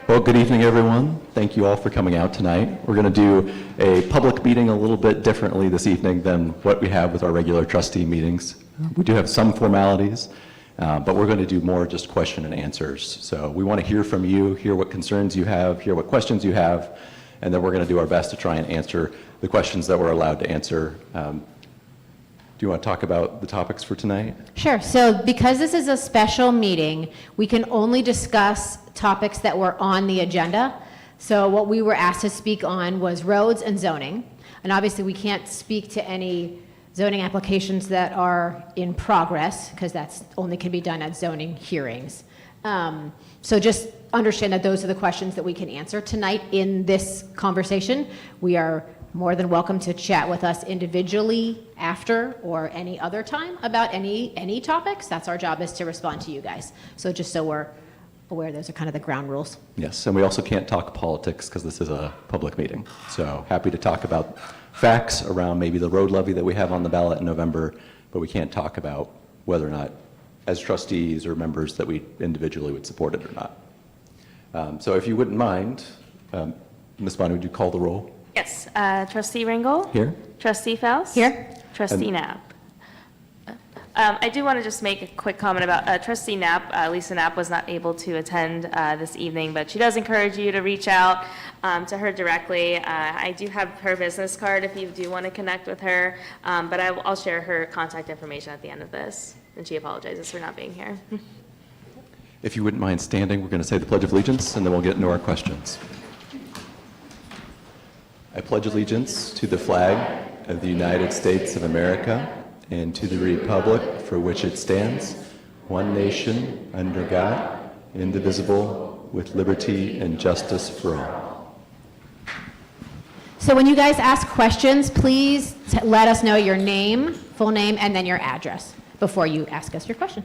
Well, good evening, everyone. Thank you all for coming out tonight. We're going to do a public meeting a little bit differently this evening than what we have with our regular trustee meetings. We do have some formalities, but we're going to do more just question and answers. So we want to hear from you, hear what concerns you have, hear what questions you have, and then we're going to do our best to try and answer the questions that we're allowed to answer. Do you want to talk about the topics for tonight? Sure. So because this is a special meeting, we can only discuss topics that were on the agenda. So what we were asked to speak on was roads and zoning. And obviously we can't speak to any zoning applications that are in progress because that's only can be done at zoning hearings. So just understand that those are the questions that we can answer tonight in this conversation. We are more than welcome to chat with us individually after or any other time about any topics. That's our job, is to respond to you guys. So just so we're aware, those are kind of the ground rules. Yes, and we also can't talk politics because this is a public meeting. So happy to talk about facts around maybe the road levy that we have on the ballot in November, but we can't talk about whether or not, as trustees or members, that we individually would support it or not. So if you wouldn't mind, Ms. Bonney, would you call the roll? Yes. Trustee Ringel? Here. Trustee Faust? Here. Trustee Knapp? I do want to just make a quick comment about Trustee Knapp. Lisa Knapp was not able to attend this evening, but she does encourage you to reach out to her directly. I do have her business card if you do want to connect with her, but I'll share her contact information at the end of this, and she apologizes for not being here. If you wouldn't mind standing, we're going to say the Pledge of Allegiance, and then we'll get into our questions. I pledge allegiance to the flag of the United States of America and to the republic for which it stands, one nation, under God, indivisible, with liberty and justice for all. So when you guys ask questions, please let us know your name, full name, and then your address before you ask us your question.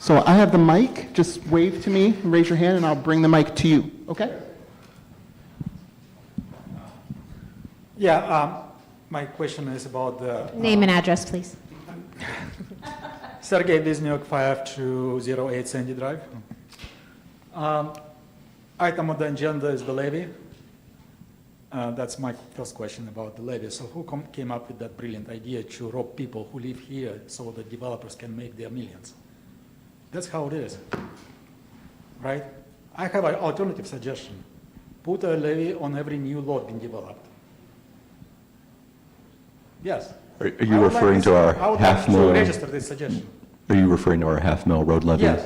So I have the mic. Just wave to me, raise your hand, and I'll bring the mic to you, okay? Yeah, my question is about the... Name and address, please. Sergey Wisniuk, 5208 Sandy Drive. Item on the agenda is the levy. That's my first question about the levy. So who came up with that brilliant idea to rob people who live here so the developers can make their millions? That's how it is, right? I have an alternative suggestion. Put a levy on every new lot being developed. Yes. Are you referring to our half mil? Register this suggestion. Are you referring to our half mil road levy? Yes.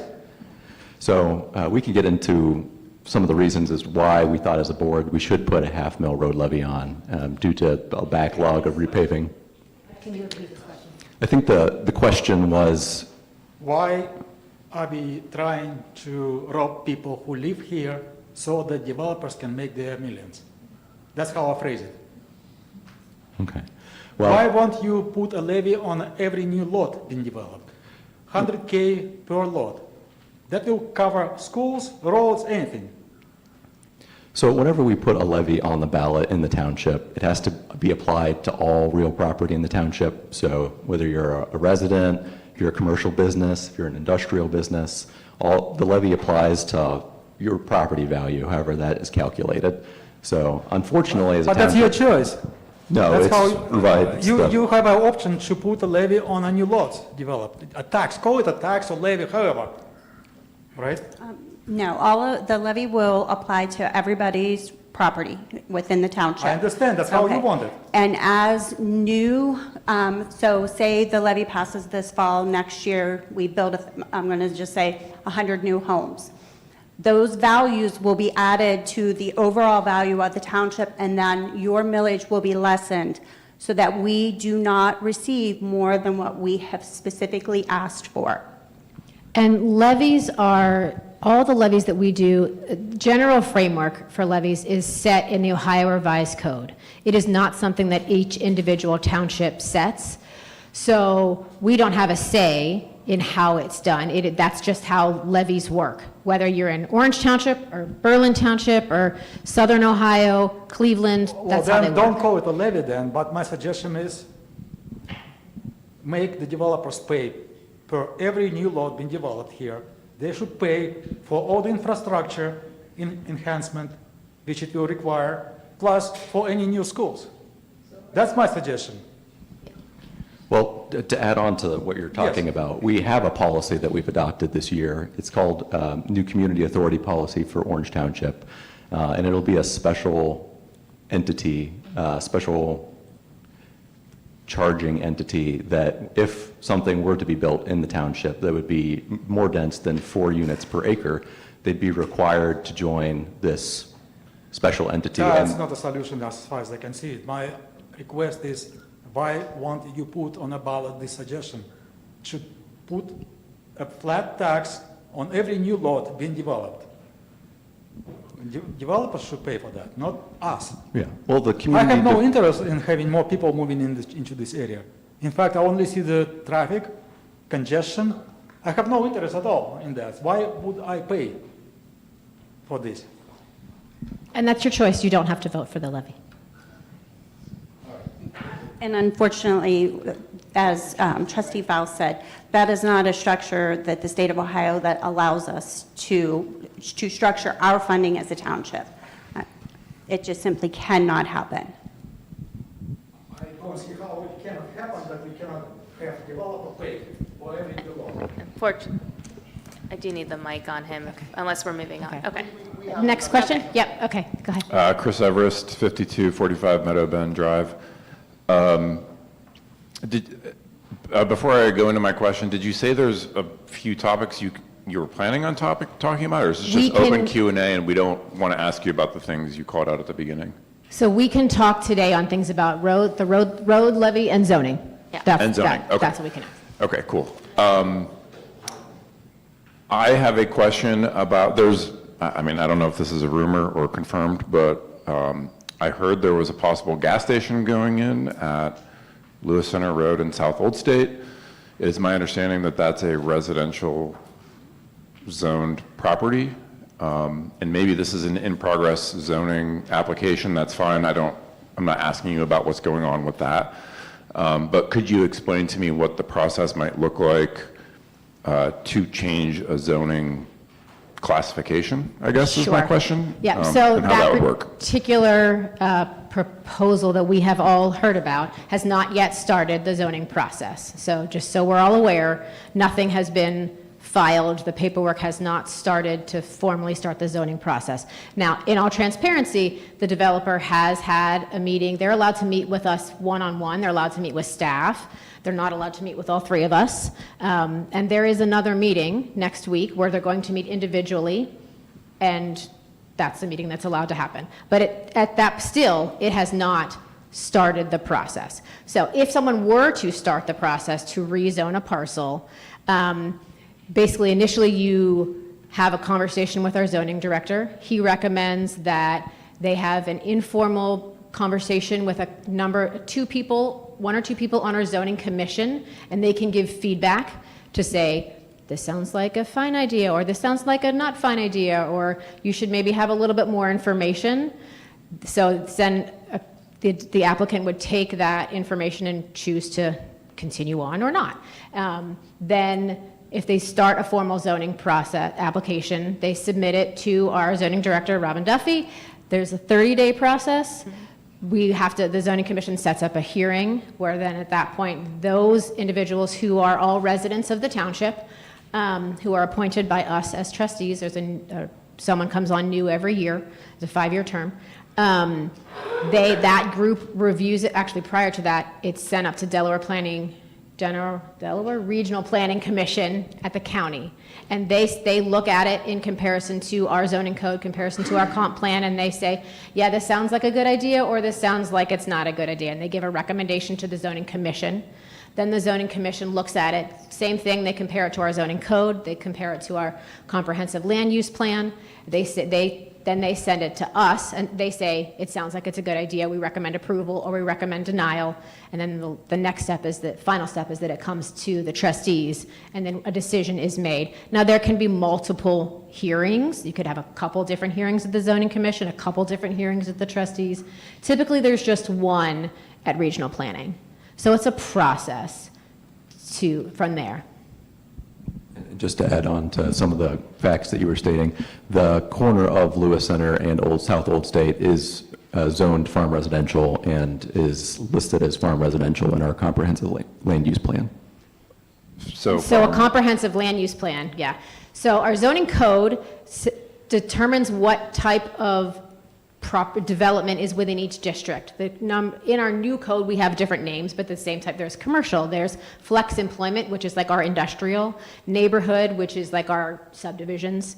So we can get into some of the reasons as why we thought as a board we should put a half mil road levy on due to a backlog of repaving. Can you repeat this question? I think the question was, Why are we trying to rob people who live here so that developers can make their millions? That's how I phrase it. okay. Why Well, won't you put a levy on every new lot being developed? 100K per lot. That will cover schools, roads, anything. so whenever we put a levy on the ballot in the township, it has to be applied to all real property in the township. So whether you're a resident, if you're a commercial business, if you're an industrial business, the levy applies to your property value, however that is calculated. So unfortunately, as a But that's your township, choice. no, That's it's how provides the- you have an option to put a levy on a new lot developed. A tax, call it a tax or levy, however, right? No, all of the levy will apply to everybody's property within the township. I understand, that's how you Okay. want it. And as new, so say the levy passes this fall, next year, we build, I'm going to just say 100 new homes. Those values will be added to the overall value of the township, and then your millage will be lessened so that we do not receive more than what we have specifically asked for. And levies are, all the levies that we do, general framework for levies is set in the Ohio Revised Code. It is not something that each individual township sets. So we don't have a say in how it's done. That's just how levies work. Whether you're in Orange Township or Berlin Township or Southern Ohio, Cleveland, Well, that's how they then don't work. call it a levy then, but my suggestion is make the developers pay per every new lot being developed here they should pay for all the infrastructure enhancement which it will require, plus for any new schools. That's my suggestion. Well, to add on to what you're talking Yes. about, we have a policy that we've adopted this year. It's called New Community Authority Policy for Orange Township, and it'll be a special entity, special charging entity that if something were to be built in the township that would be more dense than 4 units per acre, they'd be required to join this special entity. That's And- not a solution as far as I can see it. My request is, why won't you put on a ballot this suggestion? Should put a flat tax on every new lot being developed. Developers should pay for that, not us. Yeah, well, the I community. have no interest in having more people moving into this area. In fact, I only see the traffic, congestion. I have no interest at all in that. Why would I pay for this? And that's your choice. You don't have to vote for the levy. And unfortunately, as trustee Faust said, that is not a structure that the state of Ohio that allows us to structure our funding as a township. It just simply cannot happen. I don't see how it cannot happen, that we cannot have developer pay for every developer. Unfortunately, I do need the mic on him, unless we're moving on. Okay. Next question? Yep, okay, go ahead. Chris Everest, 5245 Meadow Bend Drive. Before I go into my question, did you say there's a few topics you were planning on talking about, or is this We just open can- Q&A and we don't want to ask you about the things you called out at the beginning? So we can talk today on things about the road levy and zoning. Yeah. That's- And zoning, that- okay. That's what we can ask. Okay, cool. I have a question about, I mean, I don't know if this is a rumor or confirmed, but I heard there was a possible gas station going in at Lewis Center Road in South Old State. It is my understanding that that's a residential zoned property, and maybe this is an in-progress zoning application, that's fine, I'm not asking you about what's going on with that. But could you explain to me what the process might look like to change a zoning classification, I guess is my Sure. question? Yeah, so And how that would work. particular proposal that we have all heard about has not yet started the zoning process. So just so we're all aware, nothing has been filed, the paperwork has not started to formally start the zoning process. Now, in all transparency, the developer has had a meeting. They're allowed to meet with us one-on-one. They're allowed to meet with staff. They're not allowed to meet with all 3 of us. And there is another meeting next week where they're going to meet individually, and that's the meeting that's allowed to happen. But it has not started the process. So if someone were to start the process to rezone a parcel, basically, initially, you have a conversation with our zoning director. He recommends that they have an informal conversation with one or two people on our zoning commission, and they can give feedback to say, this sounds like a fine idea, or this sounds like a not fine idea, or you should maybe have a little bit more information. So then the applicant would take that information and choose to continue on or not. Then if they start a formal zoning process application, they submit it to our zoning director, Robin Duffy. There's a 30-day process. The zoning commission sets up a hearing where then at that point, those individuals who are all residents of the township, who are appointed by us as trustees, someone comes on new every year, it's a 5-year term. That group reviews it. Actually, prior to that, it's sent up to Delaware Regional Planning Commission at the county. And they look at it in comparison to our zoning code, comparison to our comp plan, and they say, yeah, this sounds like a good idea, or this sounds like it's not a good idea. And they give a recommendation to the zoning commission. Then the zoning commission looks at it. Same thing, they compare it to our zoning code, they compare it to our comprehensive land use plan. Then they send it to us, and they say, it sounds like it's a good idea, we recommend approval, or we recommend denial. And then the final step is that it comes to the trustees, and then a decision is made. Now, there can be multiple hearings. You could have a couple different hearings at the zoning commission, a couple different hearings at the trustees. Typically, there's just one at regional planning. So it's a process from there. Just to add on to some of the facts that you were stating, the corner of Lewis Center and South Old State is zoned farm residential and is listed as farm residential in our comprehensive land use plan. So So a farm- comprehensive land use plan, yeah. So our zoning code determines what type of proper development is within each district. In our new code, we have different names, but the same type. There's commercial, there's flex employment, which is like our industrial, neighborhood, which is like our subdivisions,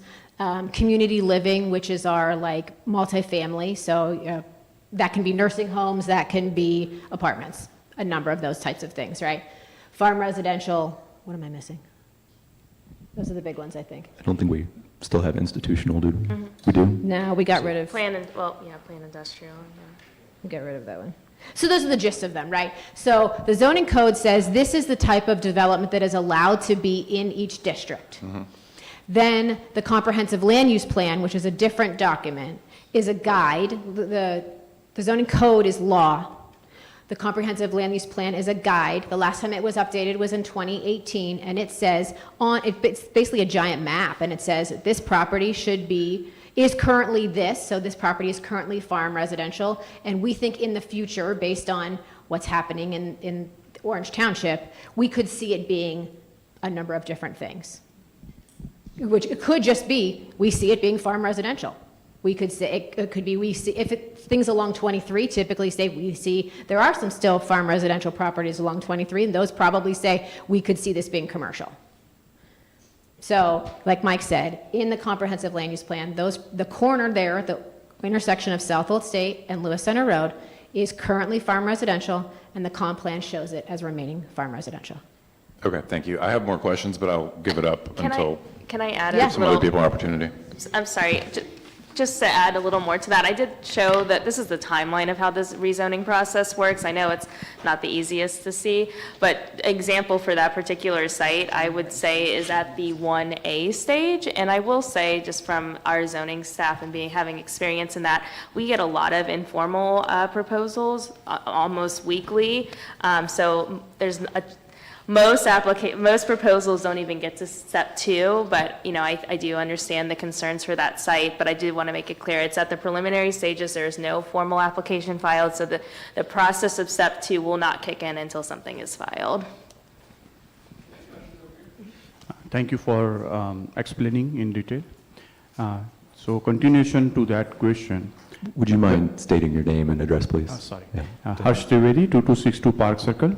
community living, which is our like multifamily. So that can be nursing homes, that can be apartments, a number of those types of things, right? Farm residential, what am I missing? Those are the big ones, I think. I don't think we still have institutional, do we? We do? No, we got rid of. Plan, plan industrial, yeah. Get rid of that one. So those are the gist of them, right? So the zoning code says this is the type of development that is allowed to be in each district. Then the comprehensive land use plan, which is a different document, is a guide. The zoning code is law. The comprehensive land use plan is a guide. The last time it was updated was in 2018, and it says it's basically a giant map, and it says this property is currently this, so this property is currently farm residential, and we think in the future, based on what's happening in Orange Township, we could see it being a number of different things. Which it could just be, we see it being farm residential. We could say, it could be, we see, things along 23 typically say, we see, there are some still farm residential properties along 23, and those probably say, we could see this being commercial. So, like Mike said, in the comprehensive land use plan, the corner there, the intersection of South Old State and Lewis Center Road is currently farm residential, and the comp plan shows it as remaining farm residential. Okay, thank you. I have more questions, but I'll give it up until Can I add Yeah. a some other little? people an opportunity. I'm sorry, just to add a little more to that, I did show that this is the timeline of how this rezoning process works. I know it's not the easiest to see, but example for that particular site, I would say is at the 1A stage. And I will say, just from our zoning staff and having experience in that, we get a lot of informal proposals almost weekly. So there's most proposals don't even get to step 2, but I do understand the concerns for that site, but I do want to make it clear, it's at the preliminary stages, there is no formal application filed, so the process of step 2 will not kick in until something is filed. Thank you for explaining in detail. So continuation to that question. Would you mind stating your name and address, please? Sorry. Yeah. Harsh Trivedi, 2262 Park Circle,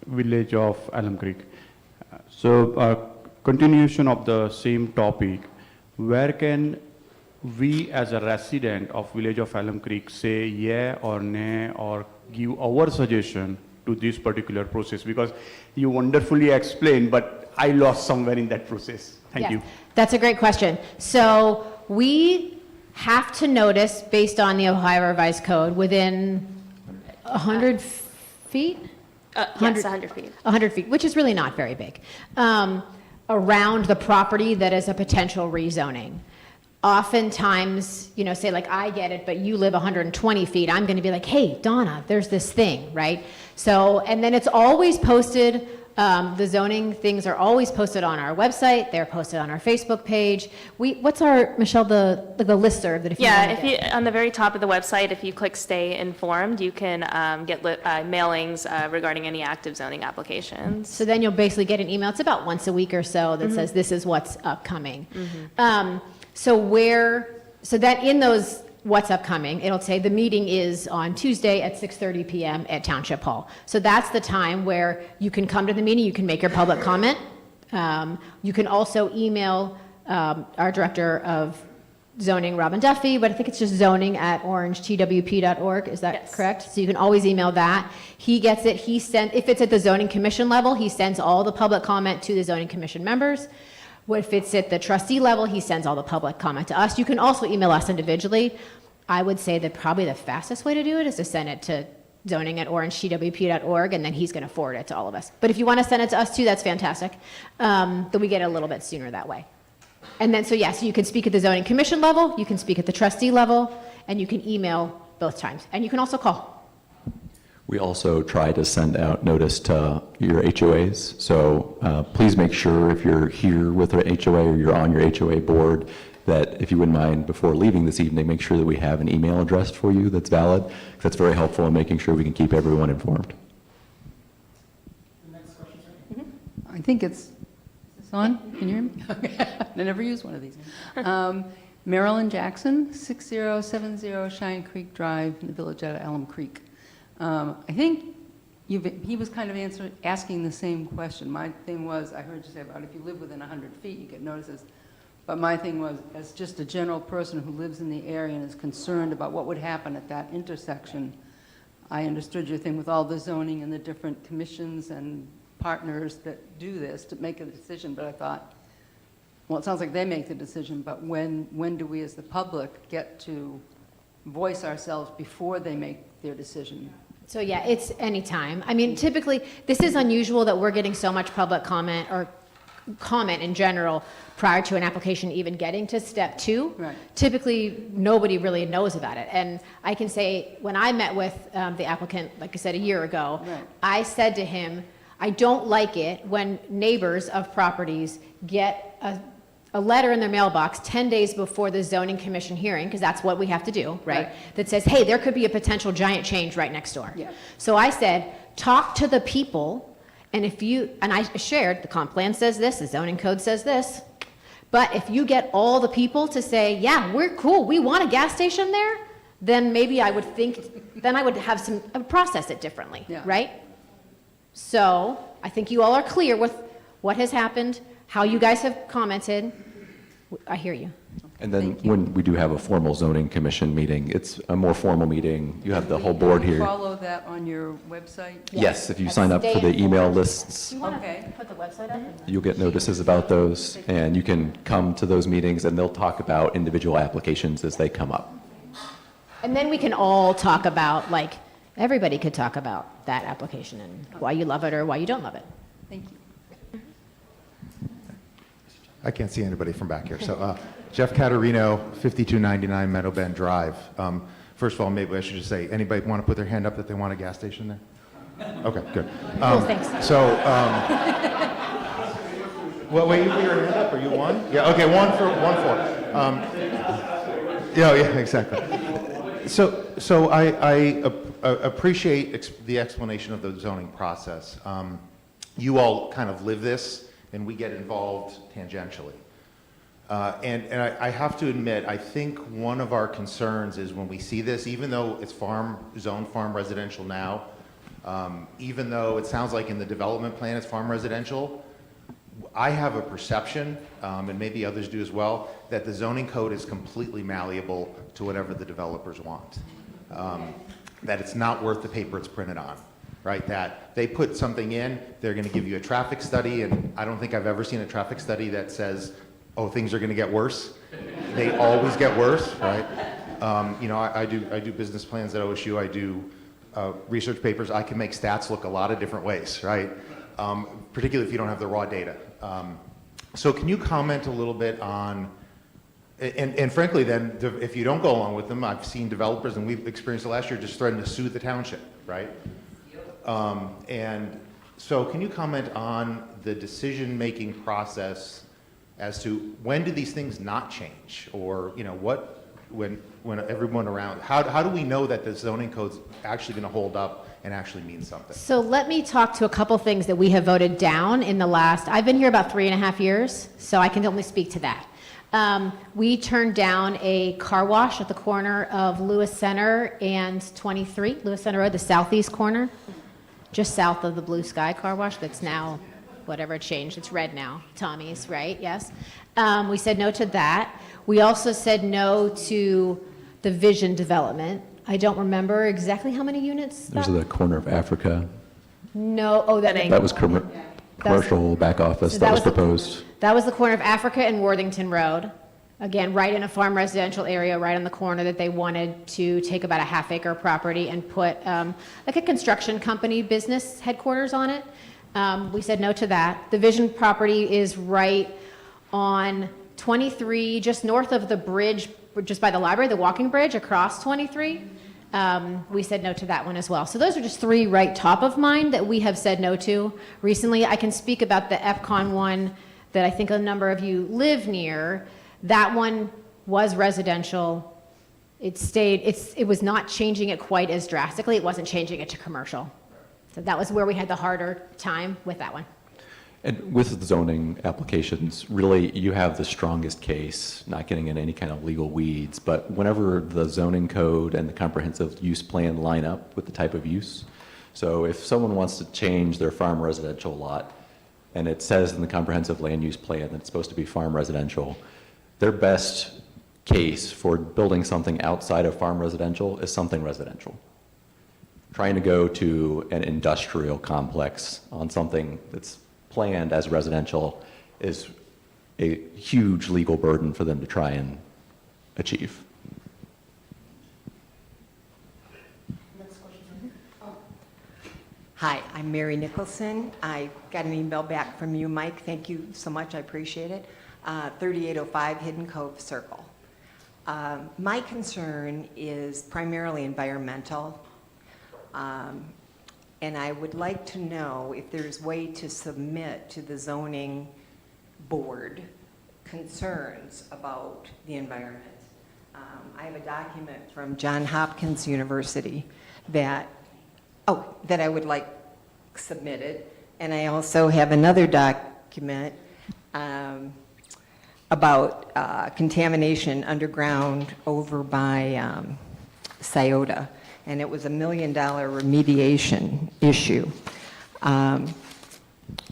village of Alum Creek. So continuation of the same topic, where can we as a resident of village of Alum Creek say yeah or nay or give our suggestion to this particular process? Because you wonderfully explained, but I lost somewhere in that process. Thank you. That's a great question. So we have to notice, based on the Ohio Revised Code, within 100 feet? Yes, 100 feet. 100 feet, which is really not very big, around the property that is a potential rezoning. Oftentimes, say like I get it, but you live 120 feet, I'm going to be like, hey, Donna, there's this thing, right? So, and then it's always posted, the zoning things are always posted on our website, they're posted on our Facebook page. What's Michelle, the listserv that if you Yeah, want to on the very top of the website, if you click Stay Informed, you can get mailings regarding any active zoning applications. So then you'll basically get an email, it's about once a week or so, that says this is what's upcoming. So that in those what's upcoming, it'll say the meeting is on Tuesday at 6:30 PM at Township Hall. So that's the time where you can come to the meeting, you can make your public comment. You can also email our Director of Zoning, Robin Duffy, but I think it's just zoning@orangetwp.org, is that Yes. correct? So you can always email that. He gets it, if it's at the zoning commission level, he sends all the public comment to the zoning commission members. If it's at the trustee level, he sends all the public comment to us. You can also email us individually. I would say that probably the fastest way to do it is to send it to zoning@orangetwp.org, and then he's going to forward it to all of us. But if you want to send it to us too, that's fantastic. Then we get it a little bit sooner that way. And then, so you can speak at the zoning commission level, you can speak at the trustee level, and you can email both times. And you can also call. We also try to send out notice to your HOAs. So please make sure if you're here with an HOA or you're on your HOA board, that if you wouldn't mind, before leaving this evening, make sure that we have an email address for you that's valid. 'Cause that's very helpful in making sure we can keep everyone informed. I think is this on? Can you hear me? Okay. I never used one of these. Marilyn Jackson, 6070 Shine Creek Drive, in the village of Elm Creek. I think he was kind of asking the same question. My thing was, I heard you say about if you live within 100 feet, you get notices. But my thing was, as just a general person who lives in the area and is concerned about what would happen at that intersection, I understood your thing with all the zoning and the different commissions and partners that do this to make a decision, but I thought, well, it sounds like they make the decision, but when do we as the public get to voice ourselves before they make their decision? So yeah, it's any time. I mean, typically, this is unusual that we're getting so much public comment or comment in general prior to an application even getting to step 2. Right. Typically, nobody really knows about it. And I can say, when I met with the applicant, like I said, a year ago, Right. I said to him, I don't like it when neighbors of properties get a letter in their mailbox 10 days before the zoning commission hearing, because that's what we have to do, right? Right. That says, hey, there could be a potential giant change right next door. Yeah. So I said, talk to the people, and I shared, the comp plan says this, the zoning code says this, but if you get all the people to say, yeah, we're cool, we want a gas station there, then maybe I would have process it differently, Yeah. right? So I think you all are clear with what has happened, how you guys have commented. I hear you. And then when we do have a formal zoning commission meeting, it's a more formal meeting. You have the whole board Can we here. follow that on your website? Yes, if you That's sign up for the stay email informed. lists, You want Okay. to put the website up? you'll get notices about those, and you can come to those meetings, and they'll talk about individual applications as they come up. And then we can all talk about, like, everybody could talk about that application and why you love it or why you don't love it. Thank you. I can't see anybody from back here. So Jeff Caterino, 5299 Meadowbend Drive. First of all, maybe I should just say, anybody want to put their hand up that they want a gas station there? Okay, good. Cool, thanks. So, well, wait, you put your hand up. Are you one? Yeah, okay, one for. Yeah, exactly. So I appreciate the explanation of the zoning process. You all kind of live this, and we get involved tangentially. And I have to admit, I think one of our concerns is when we see this, even though it's zone farm residential now, even though it sounds like in the development plan it's farm residential, I have a perception, and maybe others do as well, that the zoning code is completely malleable to whatever the developers want. That it's not worth the paper it's printed on. Right, that they put something in, they're going to give you a traffic study, and I don't think I've ever seen a traffic study that says, oh, things are going to get worse. They always get worse, right? You know, I do business plans at OSU, I do research papers. I can make stats look a lot of different ways, right? Particularly if you don't have the raw data. So can you comment a little bit on, and frankly then, if you don't go along with them, I've seen developers, and we've experienced it last year, just threaten to sue the township, right? And so can you comment on the decision-making process as to when do these things not change? Or, you know, when everyone around, how do we know that the zoning code's actually going to hold up and actually mean something? So let me talk to a couple things that we have voted down in the last, I've been here about 3.5 years, so I can only speak to that. We turned down a car wash at the corner of Lewis Center and 23, Lewis Center Road, the southeast corner, just south of the Blue Sky Car Wash that's now, whatever it changed, it's red now, Tommy's, right? Yes. We said no to that. We also said no to the Vision development. I don't remember exactly how many units. There's the corner of Africa. No, oh, That was commercial back office So that was the- proposed. That was the corner of Africa and Worthington Road. Again, right in a farm residential area, right on the corner that they wanted to take about a half-acre property and put like a construction company business headquarters on it. We said no to that. The Vision property is right on 23, just north of the bridge, just by the library, the walking bridge across 23. We said no to that one as well. So those are just three right top of mind that we have said no to recently. I can speak about the EPCON one that I think a number of you live near. That one was residential. It was not changing it quite as drastically. It wasn't changing it to commercial. So that was where we had the harder time with that one. And with the zoning applications, really, you have the strongest case, not getting in any kind of legal weeds, but whenever the zoning code and the comprehensive use plan line up with the type of use. So if someone wants to change their farm residential lot, and it says in the comprehensive land use plan that it's supposed to be farm residential, their best case for building something outside of farm residential is something residential. Trying to go to an industrial complex on something that's planned as residential is a huge legal burden for them to try and achieve. Hi, I'm Mary Nicholson. I got an email back from you, Mike. Thank you so much. I appreciate it. 3805 Hidden Cove Circle. My concern is primarily environmental. And I would like to know if there's a way to submit to the zoning board concerns about the environment. I have a document from Johns Hopkins University that I would like submitted. And I also have another document about contamination underground over by Scioto. And it was $1 million remediation issue. I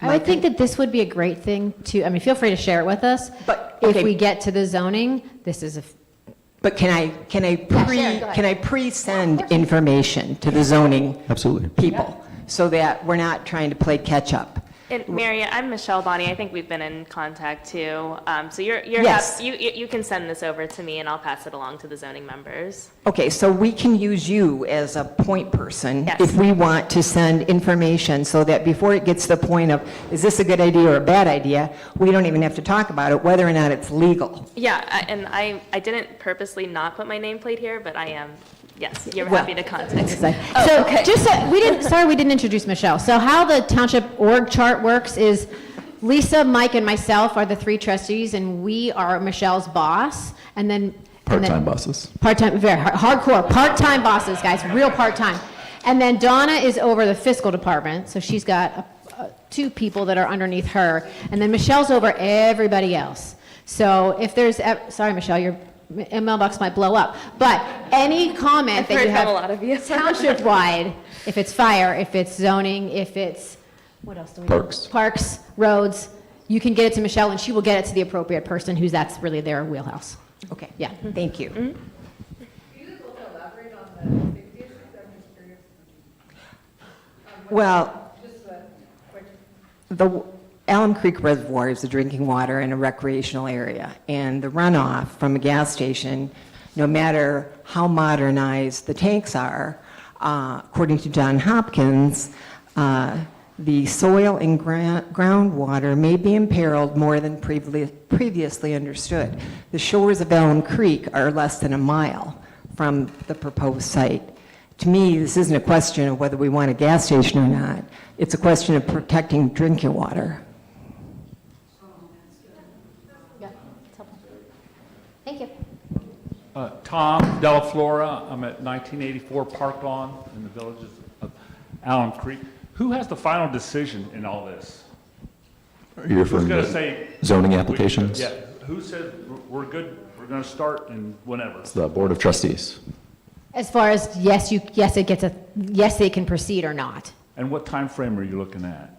would think that this would be a great thing to, I mean, feel free to share it with us. But, If okay. we get to the zoning, this is a, But can I pre-send information to the zoning Absolutely. people so that we're not trying to play catch up? And Mary, I'm Michelle Bonney. I think we've been in contact too. So Yes. you can send this over to me and I'll pass it along to the zoning members. Okay, so we can use you as a point person Yes. if we want to send information so that before it gets to the point of, is this a good idea or a bad idea, we don't even have to talk about it, whether or not it's legal. Yeah, and I didn't purposely not put my nameplate here, but I am, yes, you're Well- happy to contact. so just so, we didn't introduce Michelle. So how the township org chart works is Lisa, Mike, and myself are the three trustees, and we are Michelle's boss, and then. Part-time bosses. Part-time, very hardcore, part-time bosses, guys, real part-time. And then Donna is over the fiscal department, so she's got two people that are underneath her. And then Michelle's over everybody else. So if there's, sorry, Michelle, your mailbox might blow up, but any comment I've that you heard from have a lot of you. township-wide, if it's fire, if it's zoning, if it's, what else do we do? Parks. Parks, roads, you can get it to Michelle, and she will get it to the appropriate person who's, that's really their wheelhouse. Okay, Yeah. thank you. Well, the Alum Creek Reservoir is a drinking water in a recreational area, and the runoff from a gas station, no matter how modernized the tanks are, according to Johns Hopkins, the soil and groundwater may be imperiled more than previously understood. The shores of Alum Creek are less than a mile from the proposed site. To me, this isn't a question of whether we want a gas station or not. It's a question of protecting drinking water. Yeah, it's helpful. Thank you. Tom Della Flora. I'm at 1984 Park Lawn in the villages of Alum Creek. Who has the final decision in all this? Are you referring Who's going to to say? zoning applications? Yeah. Who said we're good? We're going to start in whenever. It's the Board of Trustees. As far as, yes, they can proceed or not And what time frame are you looking at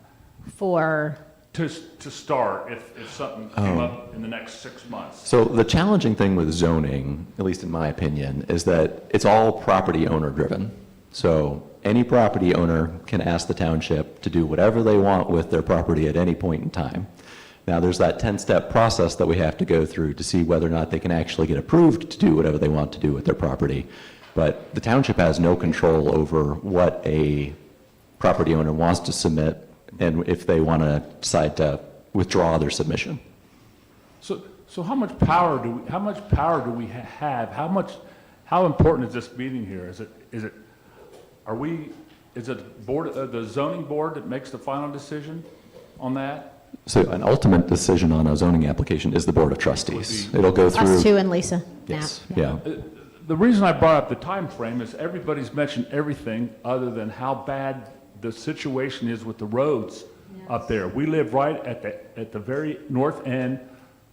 for, to start if something came up in the next 6 months? So the challenging thing with zoning, at least in my opinion, is that it's all property owner driven. So any property owner can ask the township to do whatever they want with their property at any point in time. Now, there's that 10-step process that we have to go through to see whether or not they can actually get approved to do whatever they want to do with their property. But the township has no control over what a property owner wants to submit and if they want to decide to withdraw their submission. So how much power do we have? How important is this meeting here? Is it the zoning board that makes the final decision on that? So an ultimate decision on a zoning application is the Board of Trustees. It'll go through. Us two and Lisa. Yes, Nap. yeah. The reason I brought up the time frame is everybody's mentioned everything other than how bad the situation is with the roads up there. We live right at the very north end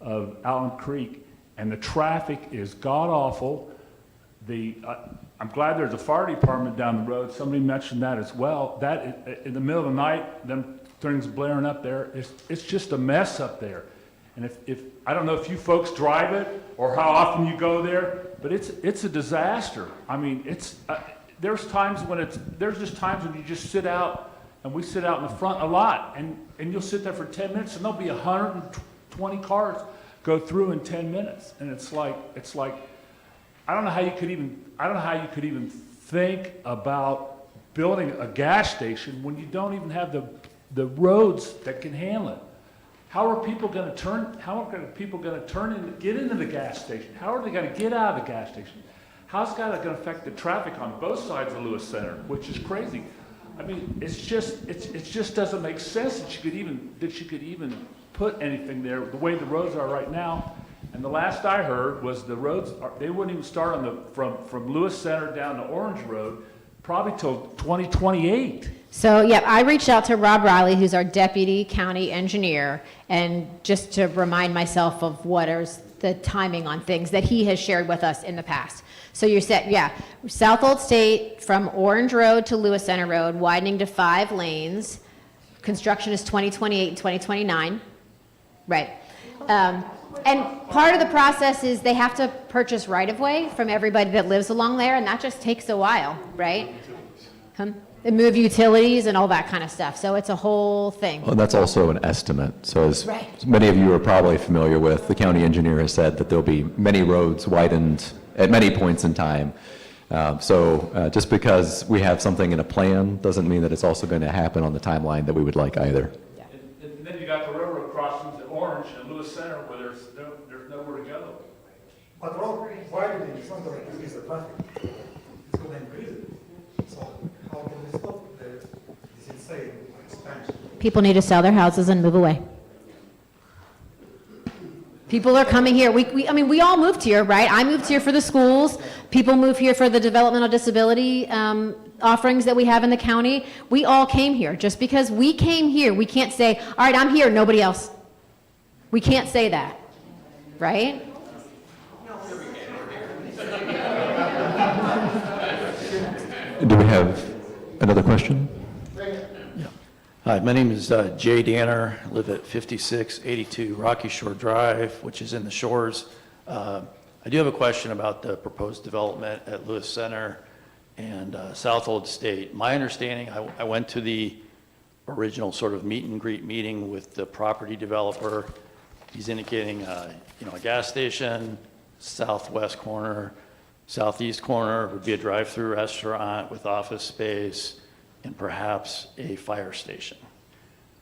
of Allen Creek, and the traffic is god-awful. I'm glad there's a fire department down the road. Somebody mentioned that as well. That, in the middle of the night, them things blaring up there, it's just a mess up there. And if I don't know if you folks drive it or how often you go there, but it's a disaster. I mean, there's just times when you just sit out, and we sit out in the front a lot, and you'll sit there for 10 minutes, and there'll be 120 cars go through in 10 minutes, and it's like I don't know how you could even think about building a gas station when you don't even have the roads that can handle it. How are people going to get into the gas station? How are they going to get out of the gas station? How's that going to affect the traffic on both sides of Lewis Center, which is crazy? I mean, it just doesn't make sense that you could even put anything there the way the roads are right now. And the last I heard was they wouldn't even start from Lewis Center down to Orange Road probably till 2028. So, yeah, I reached out to Rob Riley, who's our deputy county engineer, and just to remind myself of what is the timing on things that he has shared with us in the past. So you said, yeah, South Old State from Orange Road to Lewis Center Road, widening to 5 lanes. Construction is 2028 and 2029. Right. And part of the process is they have to purchase right-of-way from everybody that lives along there, and that just takes a while, right? They move utilities and all that kind of stuff. So it's a whole thing. Well, that's also an estimate. So as Right. many of you are probably familiar with, the county engineer has said that there'll be many roads widened at many points in time. Just because we have something in a plan doesn't mean that it's also going to happen on the timeline that we would like either. And then you got the railroad crossings at Orange and Lewis Center where there's nowhere to go. But road widening is not going to increase the traffic. It's going to increase it. So how can we stop this insane expansion? People need to sell their houses and move away. People are coming here. I mean, we all moved here, right? I moved here for the schools. People move here for the developmental disability offerings that we have in the county. We all came here. Just because we came here, we can't say, all right, I'm here, nobody else. We can't say that, right? Do we have another question? Hi, my name is Jay Danner. I live at 5682 Rocky Shore Drive, which is in the Shores. I do have a question about the proposed development at Lewis Center and South Old State. My understanding, I went to the original sort of meet and greet meeting with the property developer. He's indicating, a gas station, southwest corner, southeast corner would be a drive-through restaurant with office space, and perhaps a fire station,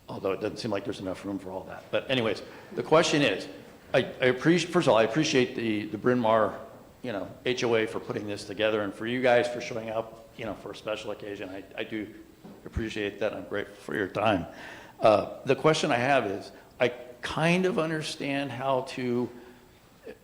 although it doesn't seem like there's enough room for all that. But anyways, the question is, first of all, I appreciate the Bryn Mawr, HOA for putting this together, and for you guys for showing up, for a special occasion. I do appreciate that. I'm grateful for your time. The question I have is, I kind of understand how to,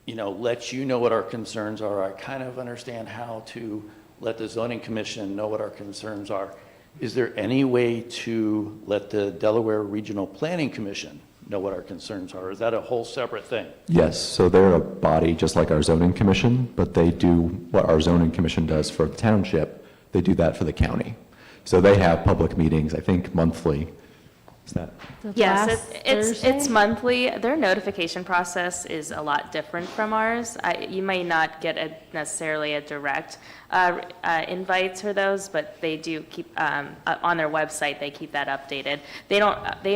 let you know what our concerns are. I kind of understand how to let the zoning commission know what our concerns are. Is there any way to let the Delaware Regional Planning Commission know what our concerns are? Is that a whole separate thing? Yes, so they're a body just like our zoning commission, but they do what our zoning commission does for the township. They do that for the county. So they have public meetings, I think monthly. Is that? Yes, it's monthly. Their notification process is a lot different from ours. You may not get necessarily a direct invite for those, but they do keep on their website. They keep that updated. They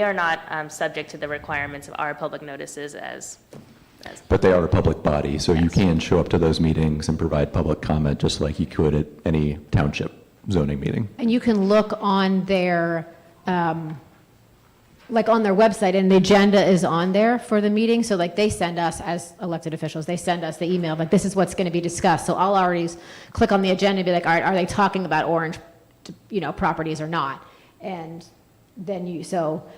are not subject to the requirements of our public notices as. But they are a public body, so you Yes. can show up to those meetings and provide public comment just like you could at any township zoning meeting. And you can look on their like on their website, and the agenda is on there for the meeting, so like they send us, as elected officials, they send us the email, like this is what's going to be discussed, so I'll already click on the agenda and be like, all right, are they talking about orange, properties or not? And then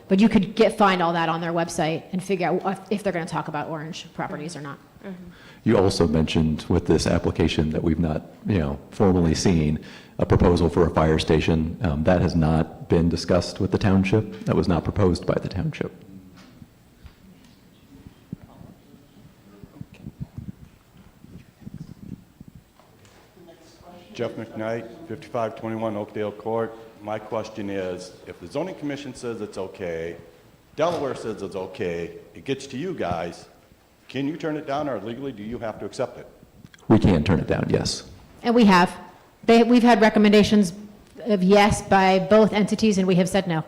but you could find all that on their website and figure out if they're going to talk about orange properties or not. You also mentioned with this application that we've not, formally seen, a proposal for a fire station. That has not been discussed with the township. That was not proposed by the township. Jeff McKnight, 5521 Oakdale Court. My question is, if the zoning commission says it's okay, Delaware says it's okay, it gets to you guys, can you turn it down, or legally do you have to accept it? We can turn it down, yes. And we have. We've had recommendations of yes by both entities, and we have said no.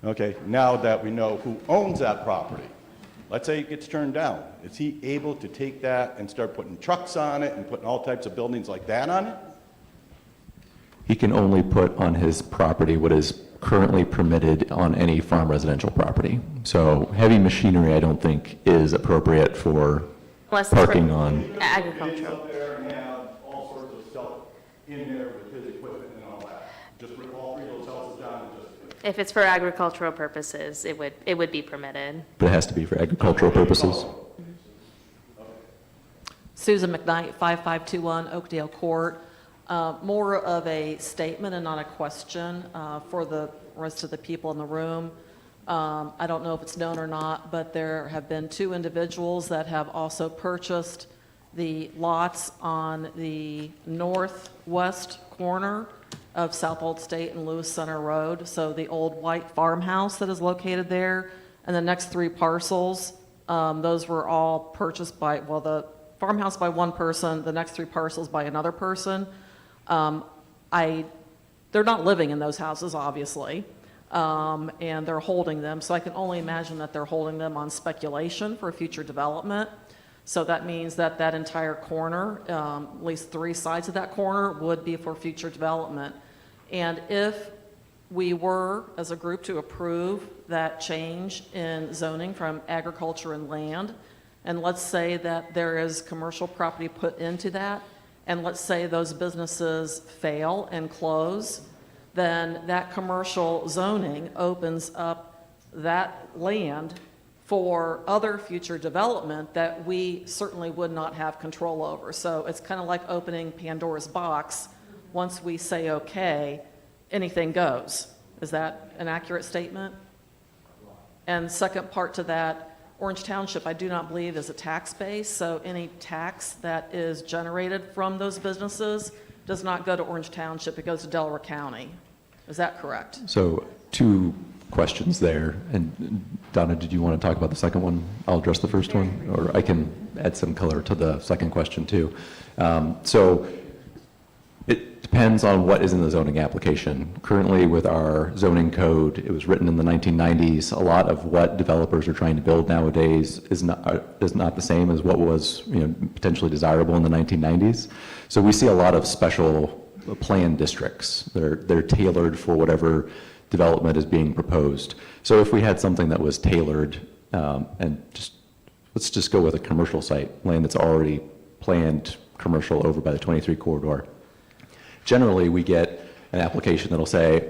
Okay, now that we know who owns that property, let's say it gets turned down, is he able to take that and start putting trucks on it and putting all types of buildings like that on it? He can only put on his property what is currently permitted on any farm residential property. So heavy machinery, I don't think, is appropriate for Unless it's for parking on. agricultural. If it's for agricultural purposes, it would be permitted. But it has to be for agricultural purposes. Susan McKnight, 5521 Oakdale Court. More of a statement and not a question for the rest of the people in the room. I don't know if it's known or not, but there have been 2 individuals that have also purchased the lots on the northwest corner of South Old State and Lewis Center Road. So the old white farmhouse that is located there, and the next 3 parcels, those were all purchased by, the farmhouse by one person, the next 3 parcels by another person. They're not living in those houses, obviously, and they're holding them. So I can only imagine that they're holding them on speculation for future development. So that means that that entire corner, at least 3 sides of that corner, would be for future development. And if we were, as a group, to approve that change in zoning from agriculture and land, and let's say that there is commercial property put into that, and let's say those businesses fail and close, then that commercial zoning opens up that land for other future development that we certainly would not have control over. So it's kind of like opening Pandora's box. Once we say okay, anything goes. Is that an accurate statement? And second part to that, Orange Township, I do not believe, is a tax base, so any tax that is generated from those businesses does not go to Orange Township, it goes to Delaware County. Is that correct? So 2 questions there. And Donna, did you want to talk about the second one? I'll address the first one, or I can add some color to the second question too. So it depends on what is in the zoning application. Currently with our zoning code, it was written in the 1990s. A lot of what developers are trying to build nowadays is not the same as what was potentially desirable in the 1990s. So we see a lot of special plan districts. They're tailored for whatever development is being proposed. So if we had something that was tailored, and let's just go with a commercial site, land that's already planned commercial over by the 23 corridor. Generally, we get an application that'll say,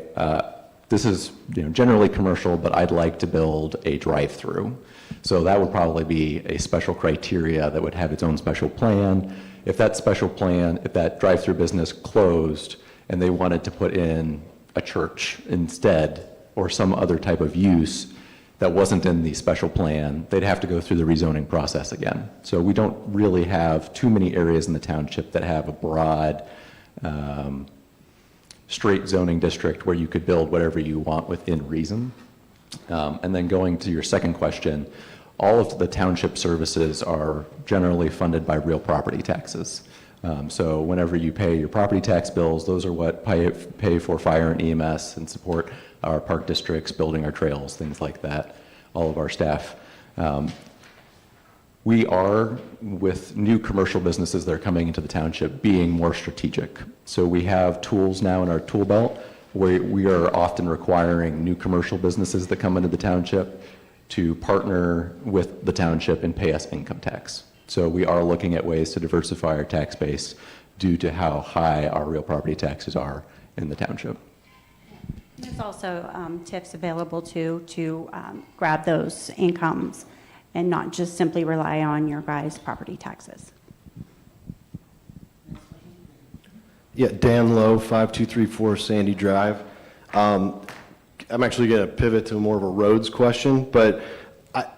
this is generally commercial, but I'd like to build a drive-through. So that would probably be a special criteria that would have its own special plan. If that special plan, if that drive-through business closed and they wanted to put in a church instead, or some other type of use that wasn't in the special plan, they'd have to go through the rezoning process again. So we don't really have too many areas in the township that have a broad, straight zoning district where you could build whatever you want within reason. And then going to your second question, all of the township services are generally funded by real property taxes. So whenever you pay your property tax bills, those are what pay for fire and EMS and support our park districts, building our trails, things like that, all of our staff. We are, with new commercial businesses that are coming into the township, being more strategic. So we have tools now in our tool belt we are often requiring new commercial businesses that come into the township to partner with the township and pay us income tax. So we are looking at ways to diversify our tax base due to how high our real property taxes are in the township. There's also TIFs available to grab those incomes and not just simply rely on your guys' property taxes. Yeah, Dan Lowe, 5234 Sandy Drive. I'm actually going to pivot to more of a roads question, but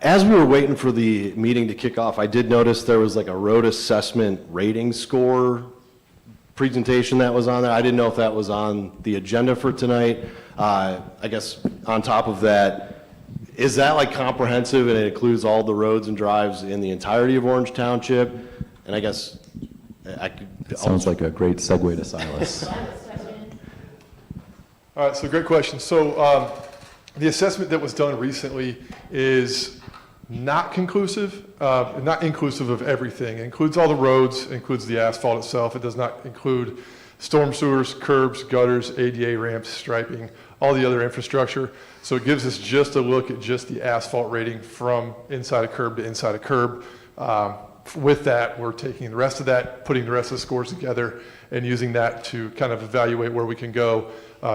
as we were waiting for the meeting to kick off, I did notice there was like a road assessment rating score presentation that was on there. I didn't know if that was on the agenda for tonight. I guess on top of that, is that like comprehensive and it includes all the roads and drives in the entirety of Orange Township? And I guess I could... It sounds like a great segue to Silas. All right, so great question. So the assessment that was done recently is not conclusive, not inclusive of everything. It includes all the roads, it includes the asphalt itself. It does not include storm sewers, curbs, gutters, ADA ramps, striping, all the other infrastructure. So it gives us just a look at just the asphalt rating from inside a curb to inside a curb. With that, we're taking the rest of that, putting the rest of the scores together, and using that to kind of evaluate where we can go.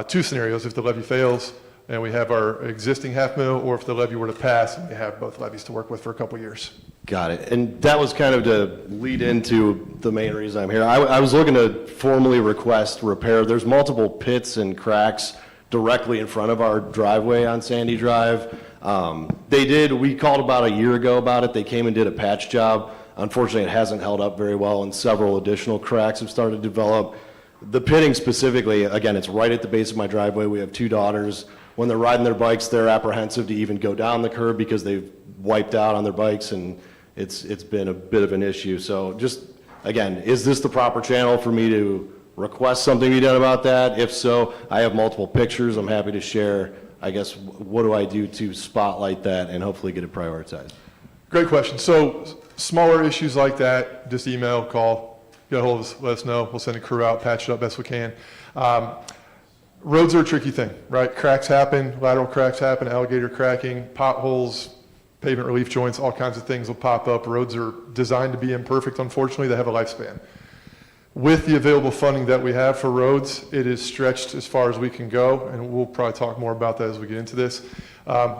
Two scenarios: if the levy fails and we have our existing half mil, or if the levy were to pass and we have both levies to work with for a couple years. Got it. And that was kind of to lead into the main reason I'm here. I was looking to formally request repair. There's multiple pits and cracks directly in front of our driveway on Sandy Drive. We called about a year ago about it. They came and did a patch job. Unfortunately, it hasn't held up very well, and several additional cracks have started to develop. The pitting specifically, again, it's right at the base of my driveway. We have two daughters. When they're riding their bikes, they're apprehensive to even go down the curb because they've wiped out on their bikes, and it's been a bit of an issue. So just, again, is this the proper channel for me to request something be done about that? If so, I have multiple pictures I'm happy to share. I guess, what do I do to spotlight that and hopefully get it prioritized? Great question. So smaller issues like that, just email, call, get a hold of us, let us know. We'll send a crew out, patch it up best we can. Roads are a tricky thing, right? Cracks happen, lateral cracks happen, alligator cracking, potholes, pavement relief joints, all kinds of things will pop up. Roads are designed to be imperfect, unfortunately. They have a lifespan. With the available funding that we have for roads, it is stretched as far as we can go, and we'll probably talk more about that as we get into this.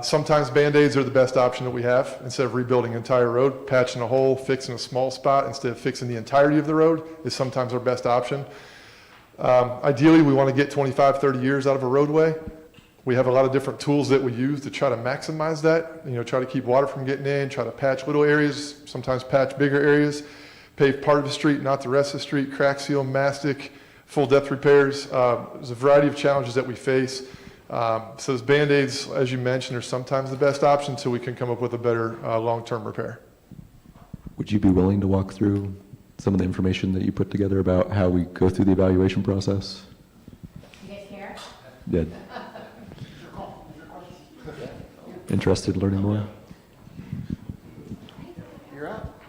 Sometimes Band-Aids are the best option that we have. Instead of rebuilding an entire road, patching a hole, fixing a small spot, instead of fixing the entirety of the road is sometimes our best option. Ideally, we want to get 25, 30 years out of a roadway. We have a lot of different tools that we use to try to maximize that, try to keep water from getting in, try to patch little areas, sometimes patch bigger areas, pave part of the street, not the rest of the street, crack seal, mastic, full depth repairs. There's a variety of challenges that we face. So those Band-Aids, as you mentioned, are sometimes the best option until we can come up with a better long-term repair. Would you be willing to walk through some of the information that you put together about how we go through the evaluation process? You guys care? Yeah. Interested in learning more? You're up.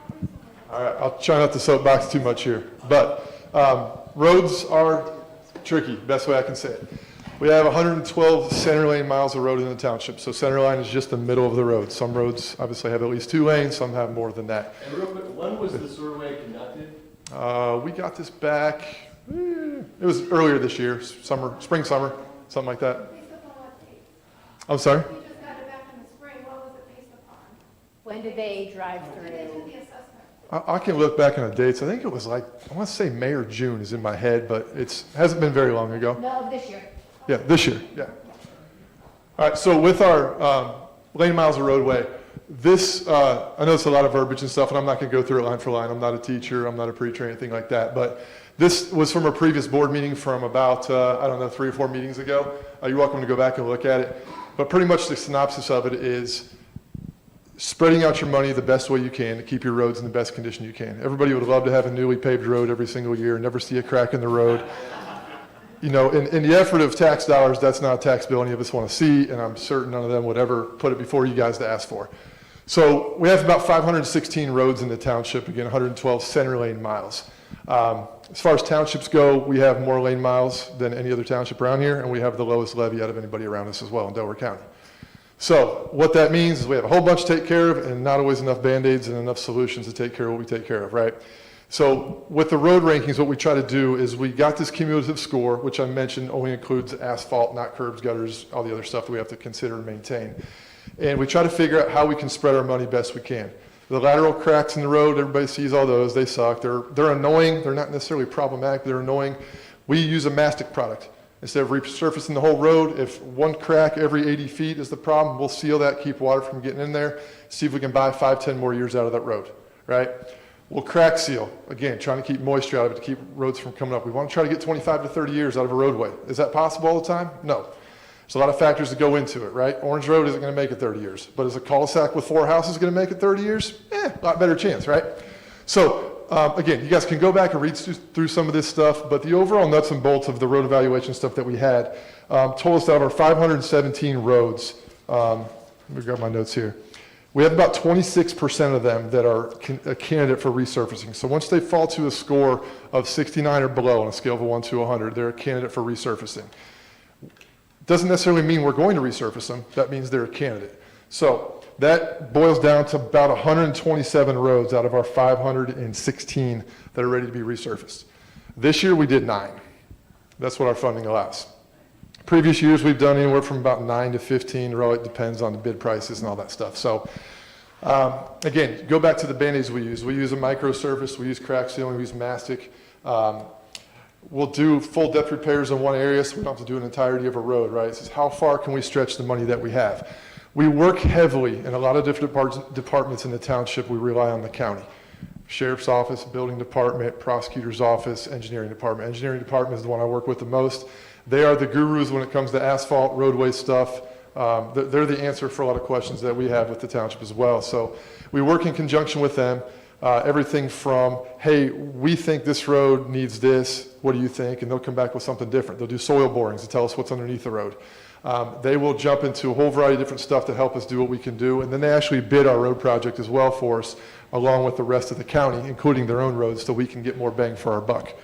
All right, I'll try not to soapbox too much here, but roads are tricky, best way I can say it. We have 112 center lane miles of road in the township, so center line is just the middle of the road. Some roads obviously have at least 2 lanes, some have more than that. And real quick, when was the survey conducted? We got this back, it was earlier this year, spring, summer, something like that. I'm sorry? When did they drive through? I can look back on the dates. I think it was like, I want to say May or June is in my head, but it hasn't been very long ago. No, this year. Yeah, this year, yeah. All right, so with our lane miles of roadway, this, I know it's a lot of verbiage and stuff, and I'm not going to go through it line for line. I'm not a teacher, I'm not a preacher, or anything like that, but this was from a previous board meeting from about, 3 or 4 meetings ago. You're welcome to go back and look at it. But pretty much the synopsis of it is spreading out your money the best way you can to keep your roads in the best condition you can. Everybody would love to have a newly paved road every single year and never see a crack in the road. In the effort of tax dollars, that's not a tax bill any of us want to see, and I'm certain none of them would ever put it before you guys to ask for. So we have about 516 roads in the township, again, 112 center lane miles. As far as townships go, we have more lane miles than any other township around here, and we have the lowest levy out of anybody around us as well in Delaware County. So what that means is we have a whole bunch to take care of and not always enough Band-Aids and enough solutions to take care of what we take care of, right? So with the road rankings, what we try to do is we got this cumulative score, which I mentioned only includes asphalt, not curbs, gutters, all the other stuff that we have to consider and maintain. And we try to figure out how we can spread our money best we can. The lateral cracks in the road, everybody sees all those, they suck. They're annoying, they're not necessarily problematic, they're annoying. We use a mastic product. Instead of resurfacing the whole road, if one crack every 80 feet is the problem, we'll seal that, keep water from getting in there, see if we can buy 5, 10 more years out of that road, right? We'll crack seal, again, trying to keep moisture out of it to keep roads from coming up. We want to try to get 25 to 30 years out of a roadway. Is that possible all the time? No. There's a lot of factors that go into it, right? Orange Road isn't going to make it 30 years, but is a cul-de-sac with 4 houses going to make it 30 years? A lot better chance, right? So, again, you guys can go back and read through some of this stuff, but the overall nuts and bolts of the road evaluation stuff that we had told us that out of our 517 roads, let me grab my notes here, we have about 26% of them that are a candidate for resurfacing. So once they fall to a score of 69 or below on a scale of 1 to 100, they're a candidate for resurfacing. Doesn't necessarily mean we're going to resurface them. That means they're a candidate. So that boils down to about 127 roads out of our 516 that are ready to be resurfaced. This year we did 9. That's what our funding allows. Previous years we've done anywhere from about 9 to 15. It really depends on the bid prices and all that stuff. So again, go back to the Band-Aids we use. We use a micro surface, we use crack sealing, we use mastic. We'll do full depth repairs in one area, so we don't have to do an entirety of a road, right? It's just how far can we stretch the money that we have? We work heavily in a lot of different departments in the township. We rely on the county. Sheriff's office, building department, prosecutor's office, engineering department. Engineering department is the one I work with the most. They are the gurus when it comes to asphalt, roadway stuff. They're the answer for a lot of questions that we have with the township as well. So we work in conjunction with them. Everything from, hey, we think this road needs this, what do you think? And they'll come back with something different. They'll do soil borings to tell us what's underneath the road. They will jump into a whole variety of different stuff to help us do what we can do. And then they actually bid our road project as well for us, along with the rest of the county, including their own roads, so we can get more bang for our buck.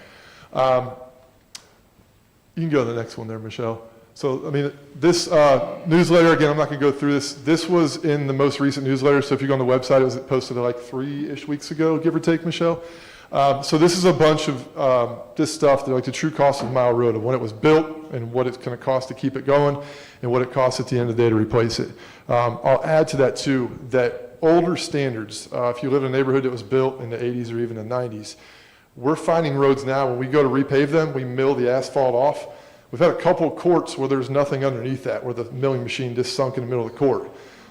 You can go to the next one there, Michelle. So, I mean, this newsletter, again, I'm not going to go through this. This was in the most recent newsletter, so if you go on the website, it was posted like 3-ish weeks ago, give or take, Michelle. So this is a bunch of this stuff, like the true cost of a mile road, of when it was built and what it's going to cost to keep it going and what it costs at the end of the day to replace it. I'll add to that, too, that older standards, if you live in a neighborhood that was built in the 80s or even the 90s, we're finding roads now, when we go to repave them, we mill the asphalt off. We've had a couple of courts where there's nothing underneath that, where the milling machine just sunk in the middle of the court.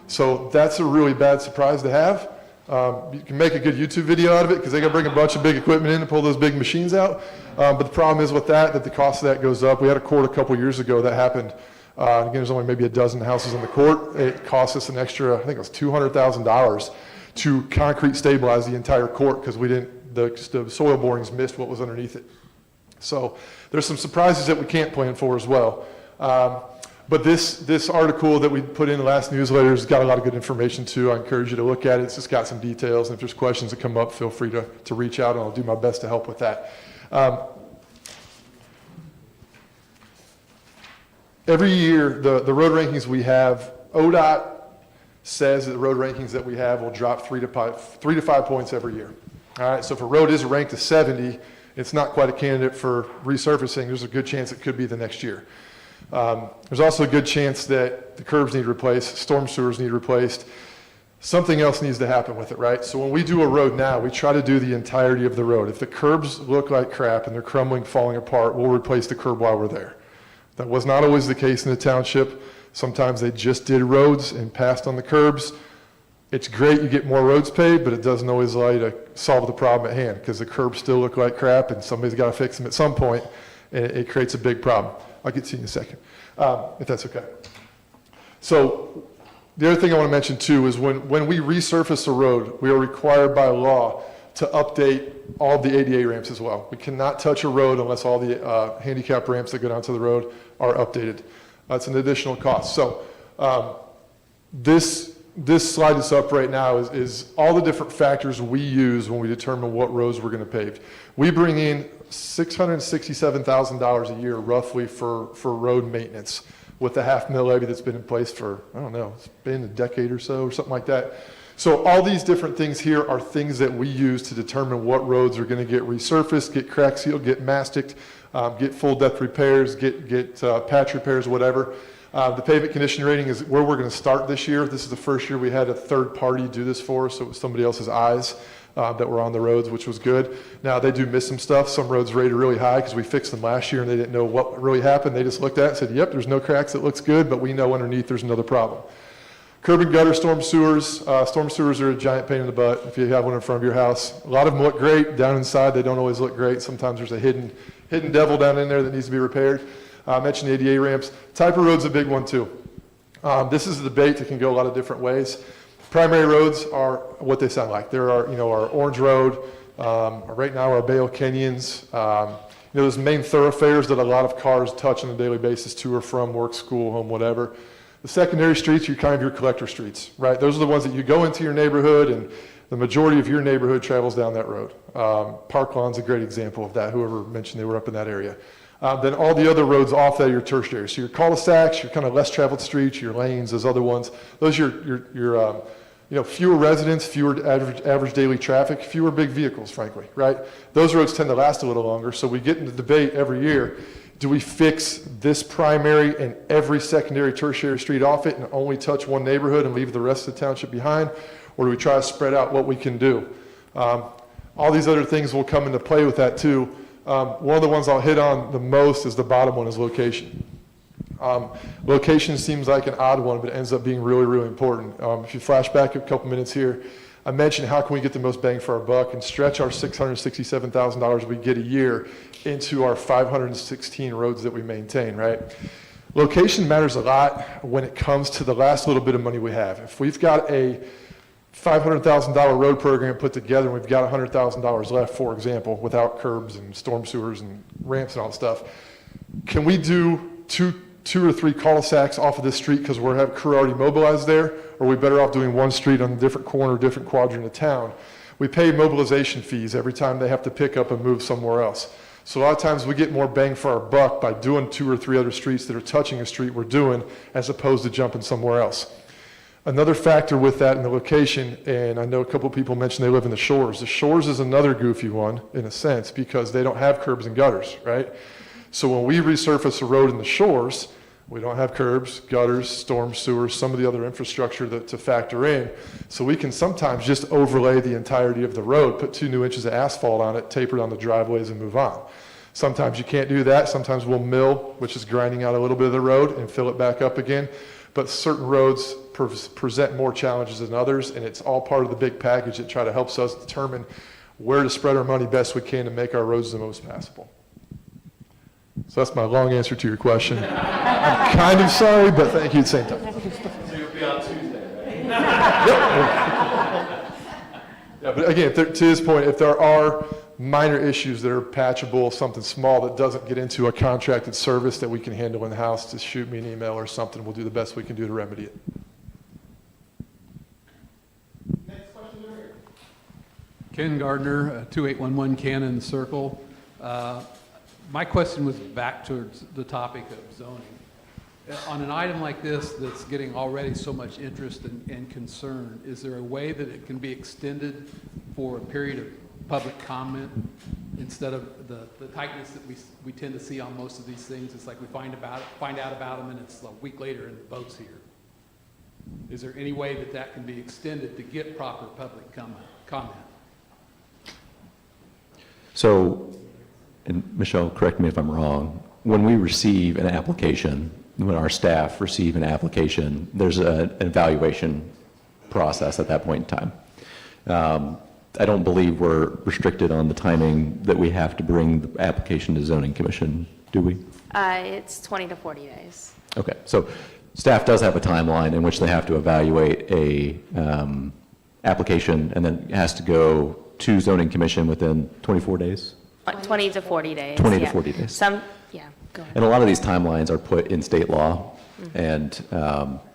So that's a really bad surprise to have. You can make a good YouTube video out of it because they got to bring a bunch of big equipment in to pull those big machines out. But the problem is with that the cost of that goes up. We had a court a couple years ago that happened. Again, there's only maybe a dozen houses in the court. It cost us an extra, I think it was $200,000 to concrete stabilize the entire court because we didn't, the soil borings missed what was underneath it. So there's some surprises that we can't plan for as well. But this article that we put in the last newsletter has got a lot of good information too. I encourage you to look at it. It's just got some details. And if there's questions that come up, feel free to reach out and I'll do my best to help with that. Every year, the road rankings we have, ODOT says that the road rankings that we have will drop 3 to 5 points every year. All right, so if a road is ranked to 70, it's not quite a candidate for resurfacing. There's a good chance it could be the next year. There's also a good chance that the curbs need replaced, storm sewers need replaced. Something else needs to happen with it, right? So when we do a road now, we try to do the entirety of the road. If the curbs look like crap and they're crumbling, falling apart, we'll replace the curb while we're there. That was not always the case in the township. Sometimes they just did roads and passed on the curbs. It's great you get more roads paved, but it doesn't always allow you to solve the problem at hand because the curbs still look like crap and somebody's got to fix them at some point, and it creates a big problem. I'll get to you in a second, if that's okay. So the other thing I want to mention too is when we resurface a road, we are required by law to update all the ADA ramps as well. We cannot touch a road unless all the handicap ramps that go down to the road are updated. That's an additional cost. So this this slide that's up right now is all the different factors we use when we determine what roads we're going to pave. We bring in $667,000 a year roughly for road maintenance with the $500,000 levy that's been in place for, I don't know, it's been a decade or so or something like that. So all these different things here are things that we use to determine what roads are going to get resurfaced, get crack sealed, get masticed, get full depth repairs, get patch repairs, whatever. The pavement condition rating is where we're going to start this year. This is the first year we had a third party do this for us, so it was somebody else's eyes that were on the roads, which was good. Now, they do miss some stuff. Some roads rated really high because we fixed them last year and they didn't know what really happened. They just looked at it and said, yep, there's no cracks, it looks good, but we know underneath there's another problem. Curb and gutter storm sewers. Storm sewers are a giant pain in the butt if you have one in front of your house. A lot of them look great. Down inside, they don't always look great. Sometimes there's a hidden devil down in there that needs to be repaired. I mentioned ADA ramps. Type of road's a big one too. This is a debate that can go a lot of different ways. Primary roads are what they sound like. There are, our Orange Road, right now our Bale Canyons, those main thoroughfares that a lot of cars touch on a daily basis to or from work, school, home, whatever. The secondary streets are kind of your collector streets, right? Those are the ones that you go into your neighborhood and the majority of your neighborhood travels down that road. Park Lawn's a great example of that, whoever mentioned they were up in that area. Then all the other roads off that are your tertiary. So your cul-de-sacs, your kind of less traveled streets, your lanes, those other ones, those are your fewer residents, fewer average daily traffic, fewer big vehicles, frankly, right? Those roads tend to last a little longer. So we get into debate every year. Do we fix this primary and every secondary, tertiary street off it and only touch one neighborhood and leave the rest of the township behind? Or do we try to spread out what we can do? All these other things will come into play with that too. One of the ones I'll hit on the most is the bottom one is location. Location seems like an odd one, but it ends up being really, really important. If you flash back a couple minutes here, I mentioned how can we get the most bang for our buck and stretch our $667,000 we get a year into our 516 roads that we maintain, right? Location matters a lot when it comes to the last little bit of money we have. If we've got a $500,000 road program put together and we've got $100,000 left, for example, without curbs and storm sewers and ramps and all that stuff, can we do two or three cul-de-sacs off of this street because we have crew already mobilized there, or are we better off doing one street on a different corner, different quadrant of town? We pay mobilization fees every time they have to pick up and move somewhere else. So a lot of times we get more bang for our buck by doing 2 or 3 other streets that are touching a street we're doing as opposed to jumping somewhere else. Another factor with that in the location, and I know a couple of people mentioned they live in the shores. The shores is another goofy one in a sense because they don't have curbs and gutters, right? So when we resurface a road in the shores, we don't have curbs, gutters, storm sewers, some of the other infrastructure to factor in. So we can sometimes just overlay the entirety of the road, put 2 new inches of asphalt on it, taper it on the driveways and move on. Sometimes you can't do that. Sometimes we'll mill, which is grinding out a little bit of the road and fill it back up again. But certain roads present more challenges than others, and it's all part of the big package that try to helps us determine where to spread our money best we can to make our roads the most passable. So that's my long answer to your question. I'm kind of sorry, but thank you at the same time. So you'll be on Tuesday, right? Yeah, but again, to his point, if there are minor issues that are patchable, something small that doesn't get into a contracted service that we can handle in-house, just shoot me an email or something. We'll do the best we can do to remedy it. Ken Gardner, 2811 Cannon Circle. My question was back towards the topic of zoning. On an item like this that's getting already so much interest and concern, is there a way that it can be extended for a period of public comment instead of the tightness that we tend to see on most of these things? It's like we find out about them and it's a week later and the vote's here. Is there any way that can be extended to get proper public comment? So, and Michelle, correct me if I'm wrong, when we receive an application, when our staff receive an application, there's an evaluation process at that point in time. I don't believe we're restricted on the timing that we have to bring the application to zoning commission, do we? It's 20 to 40 days. Okay, so staff does have a timeline in which they have to evaluate a application and then it has to go to zoning commission within 24 days? 20 to 40 days. 20 to 40 days. Go ahead. And a lot of these timelines are put in state law, and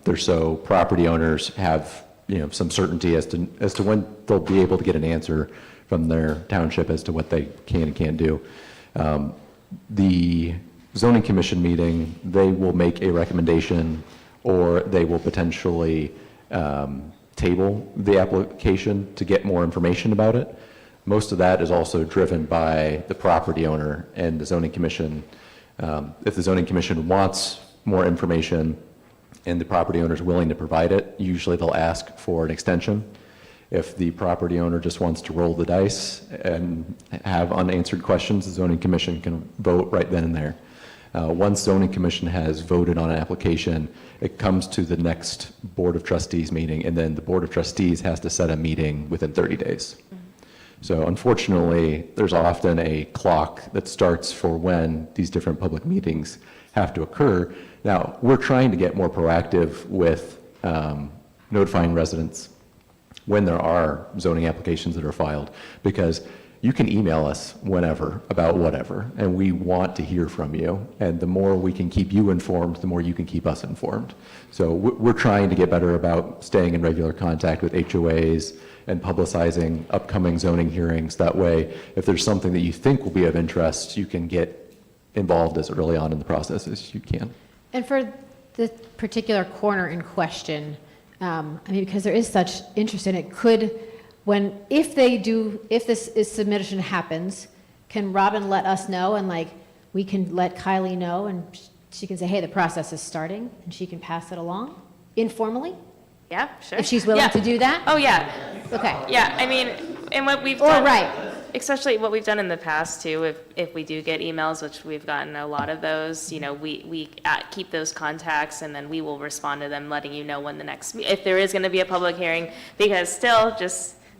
they're so property owners have some certainty as to when they'll be able to get an answer from their township as to what they can and can't do. The zoning commission meeting, they will make a recommendation, or they will potentially table the application to get more information about it. Most of that is also driven by the property owner and the zoning commission. If the zoning commission wants more information and the property owner is willing to provide it, usually they'll ask for an extension. If the property owner just wants to roll the dice and have unanswered questions, the zoning commission can vote right then and there. Once zoning commission has voted on an application, it comes to the next Board of Trustees meeting, and then the Board of Trustees has to set a meeting within 30 days. So unfortunately, there's often a clock that starts for when these different public meetings have to occur. Now, we're trying to get more proactive with notifying residents when there are zoning applications that are filed, because you can email us whenever about whatever, and we want to hear from you. And the more we can keep you informed, the more you can keep us informed. So we're trying to get better about staying in regular contact with HOAs and publicizing upcoming zoning hearings. That way, if there's something that you think will be of interest, you can get involved as early on in the process as you can. And for the particular corner in question, because there is such interest in it, if this submission happens, can Robin let us know, and we can let Kylie know, and she can say, hey, the process is starting, and she can pass it along informally? Yeah, sure. If she's willing to do that? Oh, yeah. Okay. Yeah, I mean, and what we've done, especially what we've done in the past too, if we do get emails, which we've gotten a lot of those, we keep those contacts, and then we will respond to them, letting you know when if there is going to be a public hearing, because still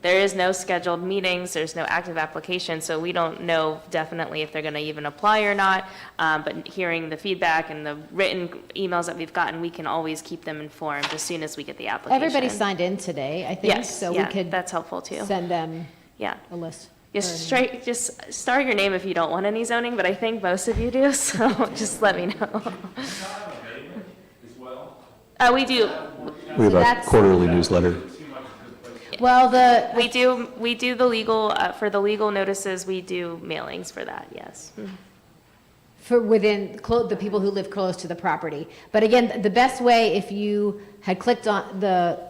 there is no scheduled meetings, there's no active application, so we don't know definitely if they're going to even apply or not. But hearing the feedback and the written emails that we've gotten, we can always keep them informed as soon as we get the application. Everybody signed in today, I think, Yes, so we could that's helpful too. send them Yeah. a list. Just star your name if you don't want any zoning, but I think most of you do, so just let me know. We do. We have a quarterly newsletter. Well, we do the legal, for the legal notices, we do mailings for that, yes. For the people who live close to the property. But again, the best way, if you had clicked on the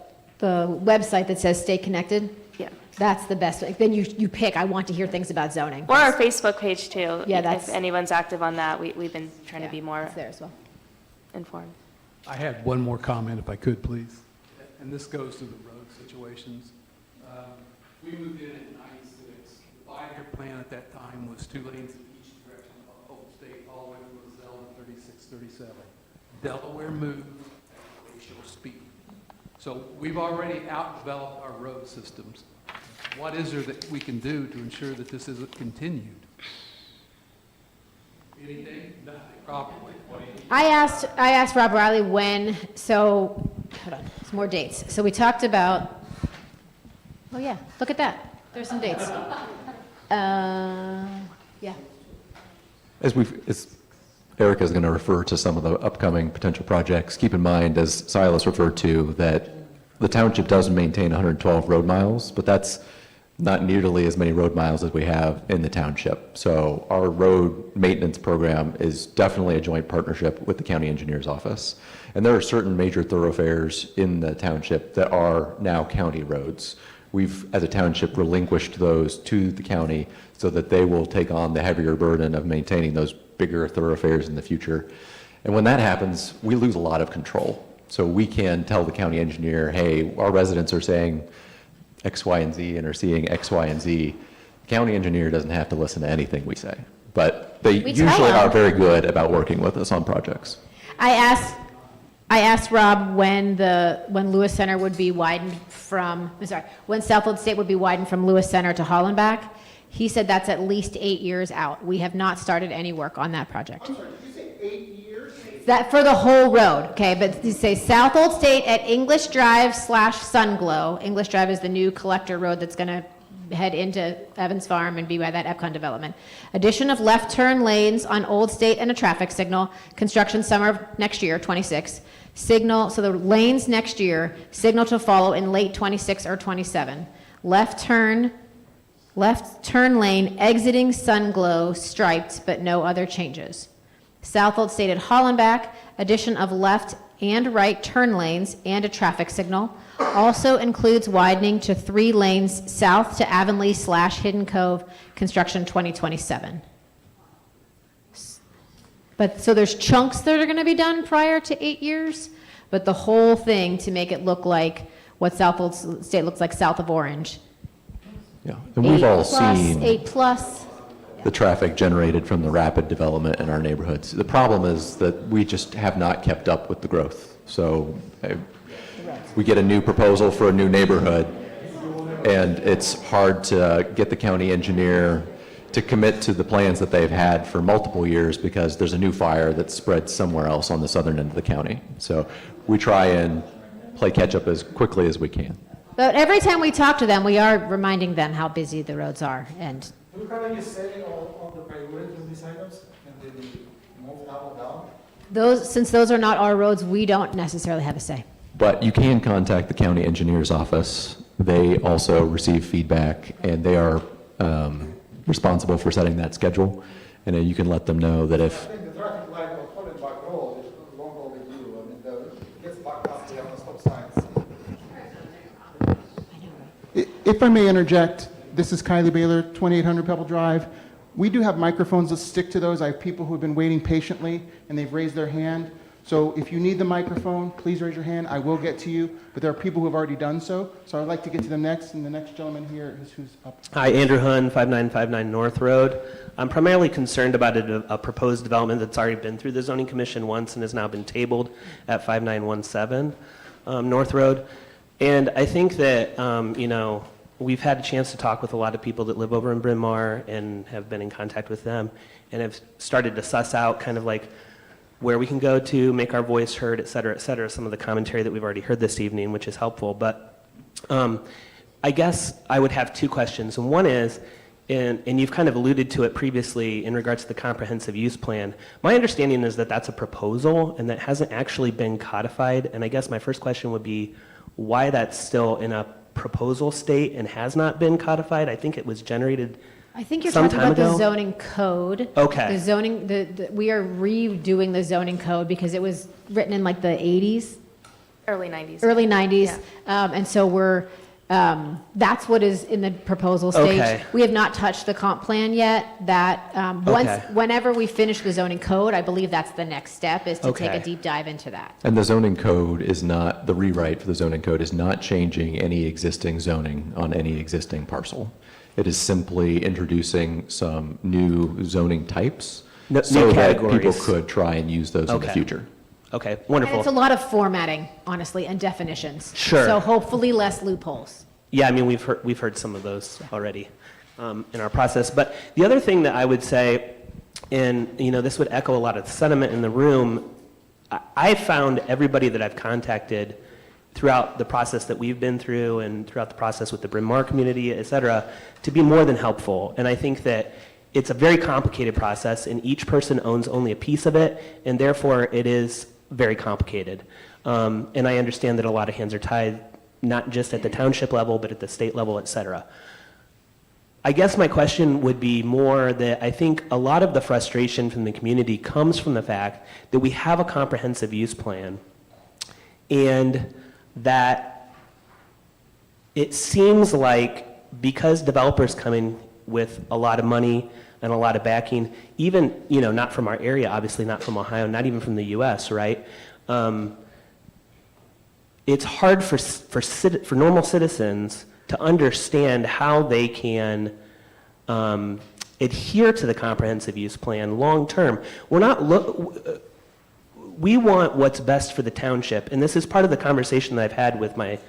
website that says stay connected, that's the best way. Then you pick, I want to hear things about zoning. Or our Facebook page too. Yeah, if anyone's active on that, we've been trying to be more there as well. informed. I had one more comment, if I could, please. And this goes to the road situations. We moved in in '96. The 5-year plan at that time was 2 lanes in each direction of Old State, all the way from Roselle to 3637. Delaware moved at glacial speed. So we've already outdeveloped our road systems. What is there that we can do to ensure that this isn't continued? Anything? Nothing, probably. I asked Rob Riley when, hold on, some more dates. So we talked about, oh yeah, look at that. There's some dates. Yeah. As Erica is going to refer to some of the upcoming potential projects, keep in mind, as Silas referred to, that the township does maintain 112 road miles, but that's not nearly as many road miles as we have in the township. So our road maintenance program is definitely a joint partnership with the county engineer's office. And there are certain major thoroughfares in the township that are now county roads. We've, as a township, relinquished those to the county so that they will take on the heavier burden of maintaining those bigger thoroughfares in the future. And when that happens, we lose a lot of control. So we can tell the county engineer, hey, our residents are saying X, Y, and Z and are seeing X, Y, and Z. The county engineer doesn't have to listen to anything we say, but they usually are very good about working with us on projects. I asked Rob when Lewis Center would be widened when Southwold State would be widened from Lewis Center to Hollenbach. He said that's at least 8 years out. We have not started any work on that project. I'm sorry, did you say 8 years? That for the whole road, okay? But you say Southold State at English Drive /Sunglow. English Drive is the new collector road that's going to head into Evans Farm and be by that Epcot development. Addition of left turn lanes on Old State and a traffic signal, construction summer of next year, 26. Signal, so the lanes next year, signal to follow in late 26 or 27. Left turn lane exiting Sunglow striped, but no other changes. South Old State at Hollenbach, addition of left and right turn lanes and a traffic signal. Also includes widening to 3 lanes south to Avonlea/Hidden Cove, construction 2027. But, so there's chunks that are going to be done prior to 8 years, but the whole thing to make it look like what South Old State looks like south of Orange. Yeah, and we've all 8+, seen 8+. the traffic generated from the rapid development in our neighborhoods. The problem is that we just have not kept up with the growth. So we get a new proposal for a new neighborhood, and it's hard to get the county engineer to commit to the plans that they've had for multiple years because there's a new fire that's spread somewhere else on the southern end of the county. So we try and play catch up as quickly as we can. But every time we talk to them, we are reminding them how busy the roads are. And Do you have any say on the priorities of these items? Can they be moved up or down? those, since those are not our roads, we don't necessarily have a say. But you can contact the county engineer's office. They also receive feedback, and they are responsible for setting that schedule. And then you can let them know that if, I think the traffic light on Hollenbach Road is long overdue. I mean, it gets backed up, they have stop signs. If I may interject, this is Kylie Baylor, 2800 Pebble Drive. We do have microphones that stick to those. I have people who have been waiting patiently, and they've raised their hand. So if you need the microphone, please raise your hand. I will get to you. But there are people who have already done so. So I'd like to get to them next, and the next gentleman here is who's up. Hi, Andrew Hunn, 5959 North Road. I'm primarily concerned about a proposed development that's already been through the Zoning Commission once and has now been tabled at 5917 North Road. And I think that, we've had a chance to talk with a lot of people that live over in Bryn Mawr and have been in contact with them and have started to suss out kind of like where we can go to make our voice heard, et cetera, some of the commentary that we've already heard this evening, which is helpful. But I guess I would have two questions. And one is, and you've kind of alluded to it previously in regards to the comprehensive use plan. My understanding is that that's a proposal and that hasn't actually been codified. And I guess my first question would be why that's still in a proposal state and has not been codified. I think it was generated I think you're some talking time about the ago. zoning code. Okay. The zoning, we are redoing the zoning code because it was written in like the 80s, Early 90s. early 90s. Yeah. And so that's what is in the proposal stage. Okay. We have not touched the comp plan yet. That, Okay. whenever we finish the zoning code, I believe that's the next step, is to take Okay. a deep dive into that. and the zoning code is not, the rewrite for the zoning code is not changing any existing zoning on any existing parcel. It is simply introducing some new zoning types New so that people categories. could try and use those in the Okay. future. Okay, And wonderful. it's a lot of formatting, honestly, and definitions. Sure. So hopefully less loopholes. Yeah, I mean, we've heard some of those already in our process. But the other thing that I would say, and this would echo a lot of the sentiment in the room, I found everybody that I've contacted throughout the process that we've been through and throughout the process with the Bryn Mawr community, et cetera, to be more than helpful. And I think that it's a very complicated process, and each person owns only a piece of it, and therefore it is very complicated. And I understand that a lot of hands are tied, not just at the township level, but at the state level, et cetera. I guess my question would be more that I think a lot of the frustration from the community comes from the fact that we have a comprehensive use plan and that it seems like because developers come in with a lot of money and a lot of backing, even, not from our area, obviously not from Ohio, not even from the US, right? It's hard for normal citizens to understand how they can adhere to the comprehensive use plan long term. We want what's best for the township, and this is part of the conversation that I've had with my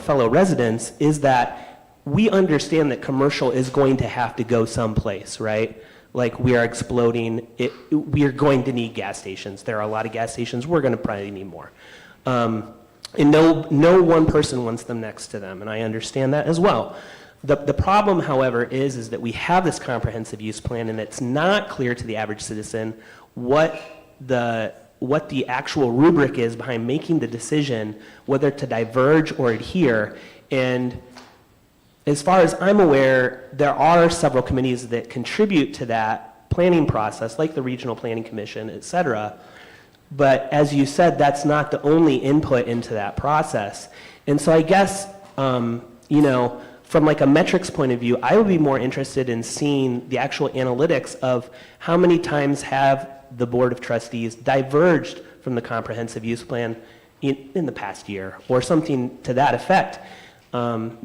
fellow residents, is that we understand that commercial is going to have to go someplace, right? Like we are exploding, we are going to need gas stations. There are a lot of gas stations, we're going to probably need more. And no one person wants them next to them, and I understand that as well. The problem, however, is that we have this comprehensive use plan, and it's not clear to the average citizen what the actual rubric is behind making the decision whether to diverge or adhere. And as far as I'm aware, there are several committees that contribute to that planning process, like the Regional Planning Commission, et cetera. But as you said, that's not the only input into that process. And so I guess, from like a metrics point of view, I would be more interested in seeing the actual analytics of how many times have the Board of Trustees diverged from the comprehensive use plan in the past year, or something to that effect.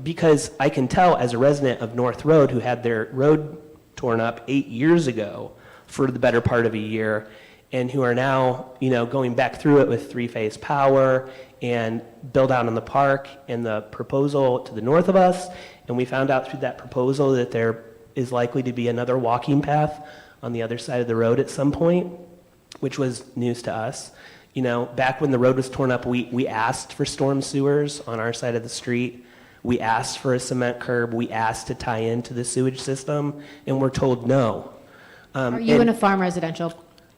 Because I can tell as a resident of North Road who had their road torn up 8 years ago for the better part of a year, and who are now, going back through it with three-phase power and build out in the park and the proposal to the north of us. And we found out through that proposal that there is likely to be another walking path on the other side of the road at some point, which was news to us. Back when the road was torn up, we asked for storm sewers on our side of the street. We asked for a cement curb. We asked to tie into the sewage system, and we're told no. Are you in a farm residential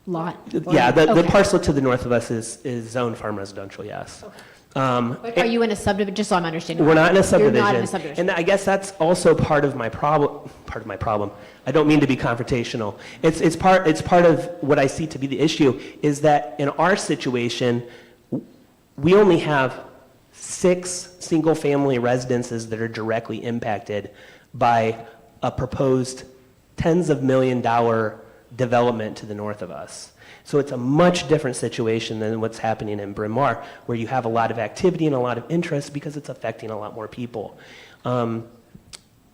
lot? Yeah, the Okay. parcel to the north of us is zoned farm residential, yes. But are you in a subdivision, just so I'm understanding? We're not in a subdivision. You're not in a subdivision. And I guess that's also part of my problem. I don't mean to be confrontational. It's part of what I see to be the issue, is that in our situation, we only have 6 single-family residences that are directly impacted by a proposed tens of $million development to the north of us. So it's a much different situation than what's happening in Bryn Mawr, where you have a lot of activity and a lot of interest because it's affecting a lot more people.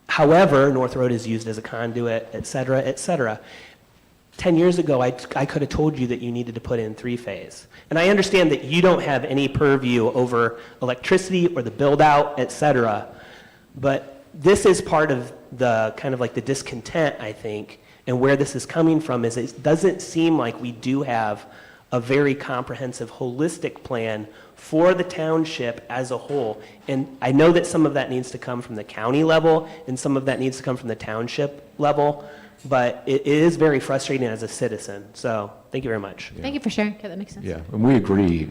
However, North Road is used as a conduit, et cetera, et cetera. 10 years ago, I could have told you that you needed to put in three-phase. And I understand that you don't have any purview over electricity or the build-out, et cetera. But this is part of the kind of like the discontent, I think, and where this is coming from is it doesn't seem like we do have a very comprehensive, holistic plan for the township as a whole. And I know that some of that needs to come from the county level and some of that needs to come from the township level, but it is very frustrating as a citizen. So thank you very much. Thank you for sharing. Okay, that makes sense. Yeah, and we agree.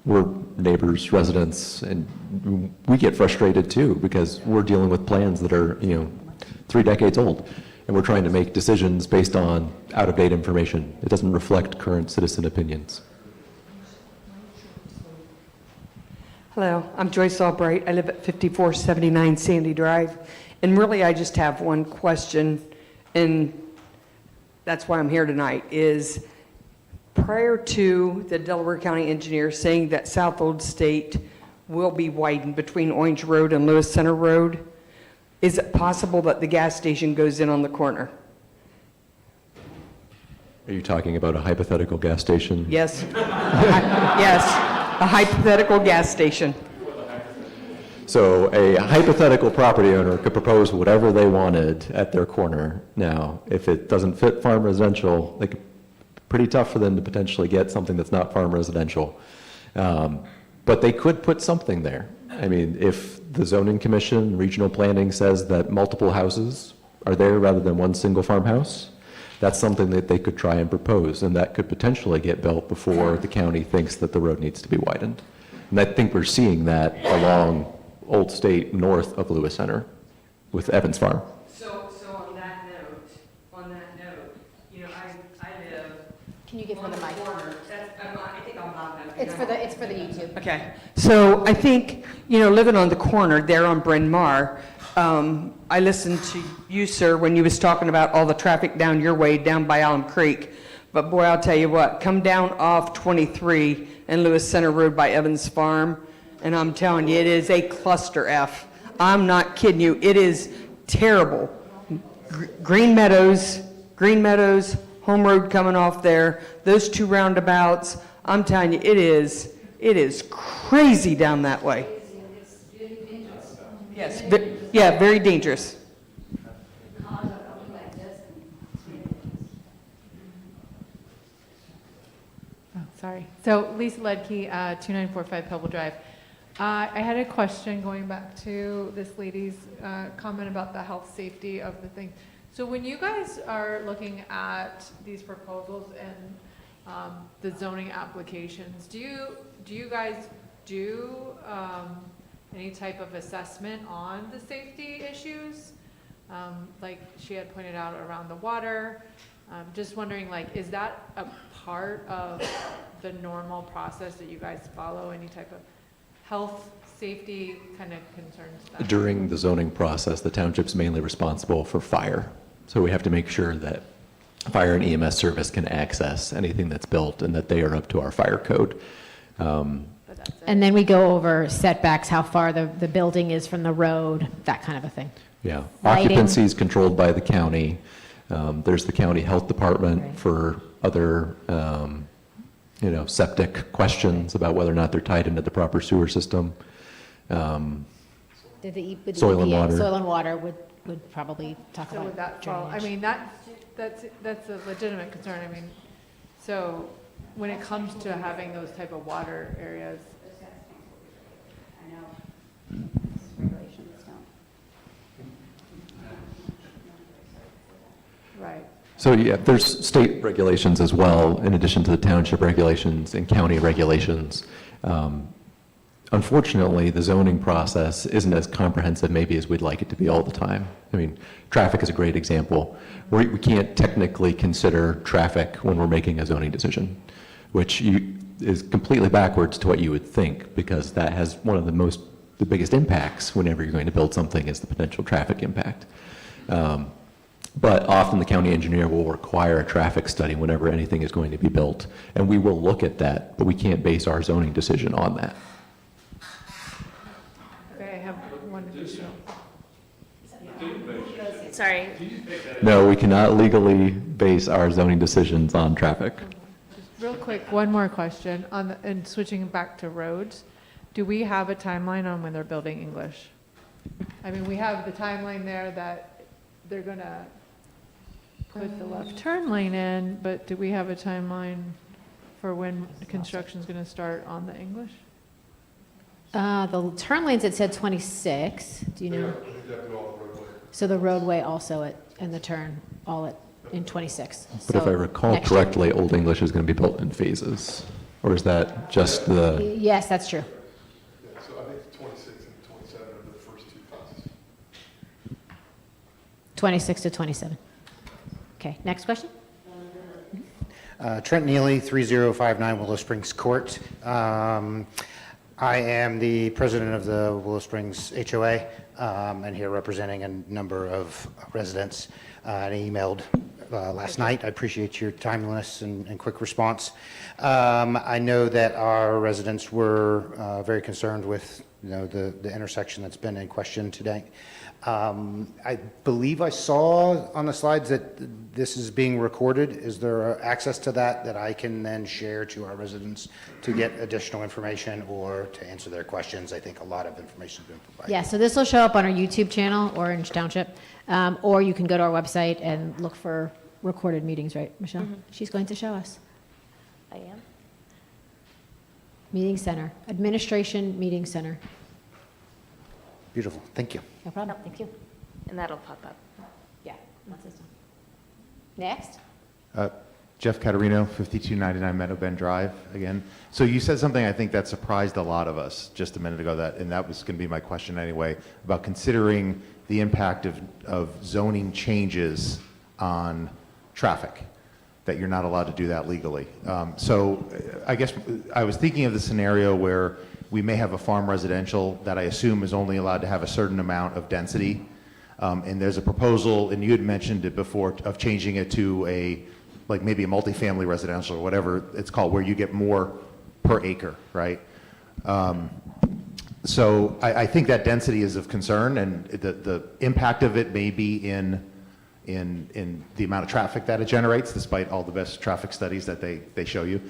We're neighbors, residents, and we get frustrated too because we're dealing with plans that are, 3 decades old. And we're trying to make decisions based on out-of-date information. It doesn't reflect current citizen opinions. Hello, I'm Joyce Albright. I live at 5479 Sandy Drive. And really, I just have one question, and that's why I'm here tonight, is prior to the Delaware County engineer saying that South Old State will be widened between Orange Road and Lewis Center Road, is it possible that the gas station goes in on the corner? Are you talking about a hypothetical gas station? Yes. Yes, a hypothetical gas station. So a hypothetical property owner could propose whatever they wanted at their corner. Now, if it doesn't fit farm residential, pretty tough for them to potentially get something that's not farm residential. But they could put something there. I mean, if the zoning commission, regional planning says that multiple houses are there rather than one single farmhouse, that's something that they could try and propose, and that could potentially get built before the county thinks that the road needs to be widened. And I think we're seeing that along Old State north of Lewis Center with Evans Farm. So on that note, I live. Can you give her the mic? I think I'm loud enough. It's for the YouTube. Okay. So I think, living on the corner there on Bryn Mawr, I listened to you, sir, when you was talking about all the traffic down your way, down by Alum Creek. But boy, I'll tell you what, come down off 23 and Lewis Center Road by Evans Farm, and I'm telling you, it is a cluster F. I'm not kidding you. It is terrible. Green Meadows, Home Road coming off there, those 2 roundabouts, I'm telling you, it is crazy down that way. Yes, yeah, very dangerous. Sorry. So Lisa Ledke, 2945 Pebble Drive. I had a question going back to this lady's comment about the health safety of the thing. So when you guys are looking at these proposals and the zoning applications, do you guys do any type of assessment on the safety issues? Like she had pointed out around the water. Just wondering, like, is that a part of the normal process that you guys follow? Any type of health, safety kind of concerns? During the zoning process, the township's mainly responsible for fire. So we have to make sure that fire and EMS service can access anything that's built and that they are up to our fire code. And then we go over setbacks, how far the building is from the road, that kind of a thing. Yeah, Lighting. occupancy is controlled by the county. There's the county health department for other, septic questions about whether or not they're tied into the proper sewer system. With the Soil and EPA, water. Soil and water would probably talk So about would that fall, I drainage. mean, that's a legitimate concern. I mean, so when it comes to having those type of water areas. Right. So yeah, there's state regulations as well, in addition to the township regulations and county regulations. Unfortunately, the zoning process isn't as comprehensive maybe as we'd like it to be all the time. I mean, traffic is a great example. We can't technically consider traffic when we're making a zoning decision, which is completely backwards to what you would think, because that has one of the biggest impacts whenever you're going to build something is the potential traffic impact. But often the county engineer will require a traffic study whenever anything is going to be built, and we will look at that, but we can't base our zoning decision on that. Okay, I have one additional. Sorry. No, we cannot legally base our zoning decisions on traffic. Real quick, one more question and switching back to roads. Do we have a timeline on when they're building English? I mean, we have the timeline there that they're gonna put the left turn lane in, but do we have a timeline for when construction's gonna start on the English? The turn lanes, it said 26, do you know? So the roadway also and the turn, all in 26. But if I So recall next year. correctly, Old English is going to be built in phases, or is that just the? Yes, that's true. Yeah, so I think 26 and 27 are the first two phases. 26 to 27. Okay, next question? Trent Neely, 3059 Willow Springs Court. I am the president of the Willow Springs HOA, and here representing a number of residents. I emailed last night. I appreciate your timeliness and quick response. I know that our residents were very concerned with the intersection that's been in question today. I believe I saw on the slides that this is being recorded. Is there access to that I can then share to our residents to get additional information or to answer their questions? I think a lot of information has been provided. Yeah, so this will show up on our YouTube channel, Orange Township, or you can go to our website and look for recorded meetings, right, Michelle? Mhm. She's going to show us. I am. Meeting Center, Administration Meeting Center. Beautiful. Thank you. No problem, thank you. And that'll pop up. Yeah, once it's done. Next? Jeff Caterino, 5299 Meadow Bend Drive again. So you said something I think that surprised a lot of us just a minute ago, and that was going to be my question anyway, about considering the impact of zoning changes on traffic, that you're not allowed to do that legally. So I guess I was thinking of the scenario where we may have a farm residential that I assume is only allowed to have a certain amount of density. And there's a proposal, and you had mentioned it before, of changing it to maybe a multifamily residential or whatever it's called, where you get more per acre, right? So I think that density is of concern, and the impact of it may be in the amount of traffic that it generates, despite all the best traffic studies that they show you.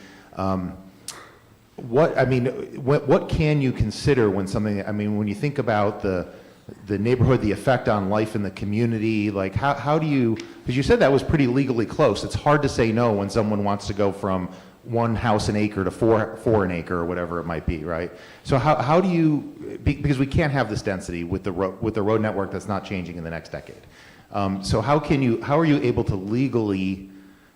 What can you consider when when you think about the neighborhood, the effect on life in the community, like how do you, because you said that was pretty legally close. It's hard to say no when someone wants to go from one house an acre to four an acre, or whatever it might be, right? So how do you, because we can't have this density with the road network that's not changing in the next decade. So how are you able to legally,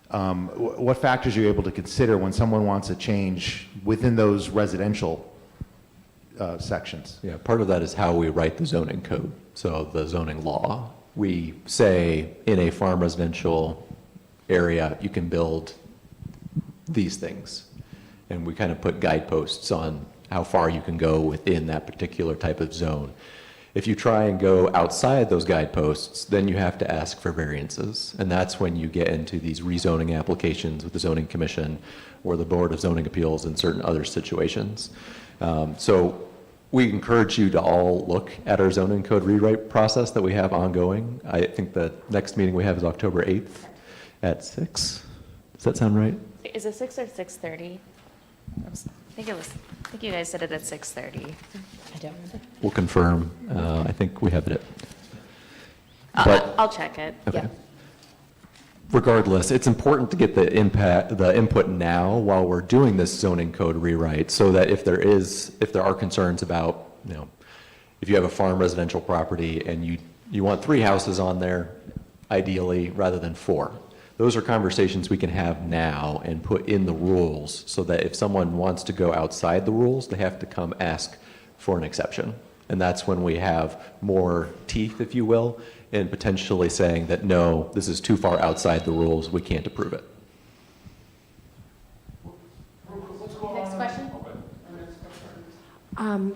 what factors are you able to consider when someone wants a change within those residential sections? Yeah, part of that is how we write the zoning code. So the zoning law, we say in a farm residential area, you can build these things. And we kind of put guideposts on how far you can go within that particular type of zone. If you try and go outside those guideposts, then you have to ask for variances. And that's when you get into these rezoning applications with the zoning commission or the Board of Zoning Appeals in certain other situations. So we encourage you to all look at our zoning code rewrite process that we have ongoing. I think the next meeting we have is October 8th at 6. Does that sound right? Is it 6 or 6:30? I think you guys said it at 6:30. I don't remember. We'll confirm. I think we have it at. I'll check it. Okay. Regardless, it's important to get the input now while we're doing this zoning code rewrite, so that if there are concerns about, if you have a farm residential property and you want 3 houses on there, ideally, rather than 4. Those are conversations we can have now and put in the rules, so that if someone wants to go outside the rules, they have to come ask for an exception. And that's when we have more teeth, if you will, in potentially saying that, no, this is too far outside the rules, we can't approve it. Next question?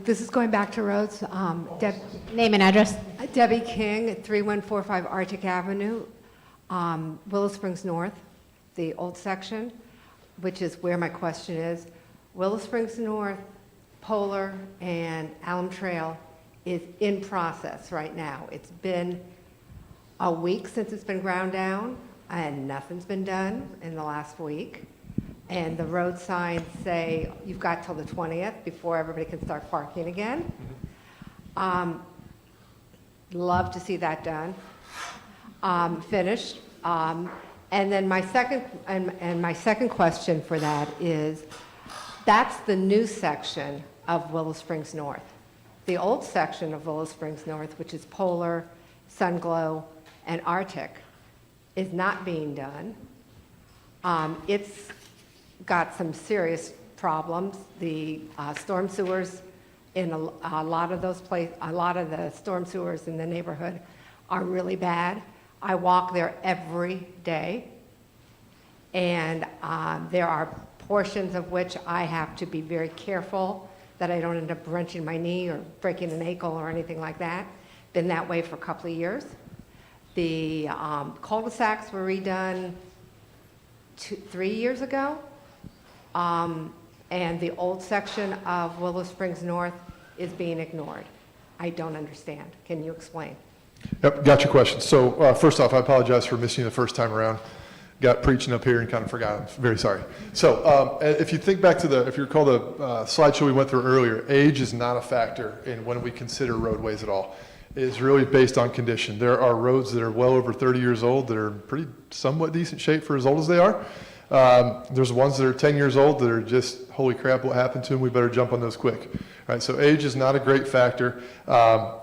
This is going back to roads. Name and address. Debbie King at 3145 Arctic Avenue, Willow Springs North, the old section, which is where my question is. Willow Springs North, Polar, and Alum Trail is in process right now. It's been a week since it's been ground down, and nothing's been done in the last week. And the road signs say you've got till the 20th before everybody can start parking again. Love to see that done, finished. And then my second question for that is, that's the new section of Willow Springs North. The old section of Willow Springs North, which is Polar, Sunglow, and Arctic, is not being done. It's got some serious problems. The storm sewers in a lot of the storm sewers in the neighborhood are really bad. I walk there every day, and there are portions of which I have to be very careful that I don't end up wrenching my knee or breaking an ankle or anything like that. Been that way for a couple of years. The cul-de-sacs were redone 3 years ago, and the old section of Willow Springs North is being ignored. I don't understand. Can you explain? Yep, got your question. So first off, I apologize for missing you the first time around. Got preaching up here and kind of forgot. I'm very sorry. So if you think back to if you recall the slideshow we went through earlier, age is not a factor in when we consider roadways at all. It is really based on condition. There are roads that are well over 30 years old that are in pretty somewhat decent shape for as old as they are. There's ones that are 10 years old that are just, holy crap, what happened to them? We better jump on those quick. All right, so age is not a great factor.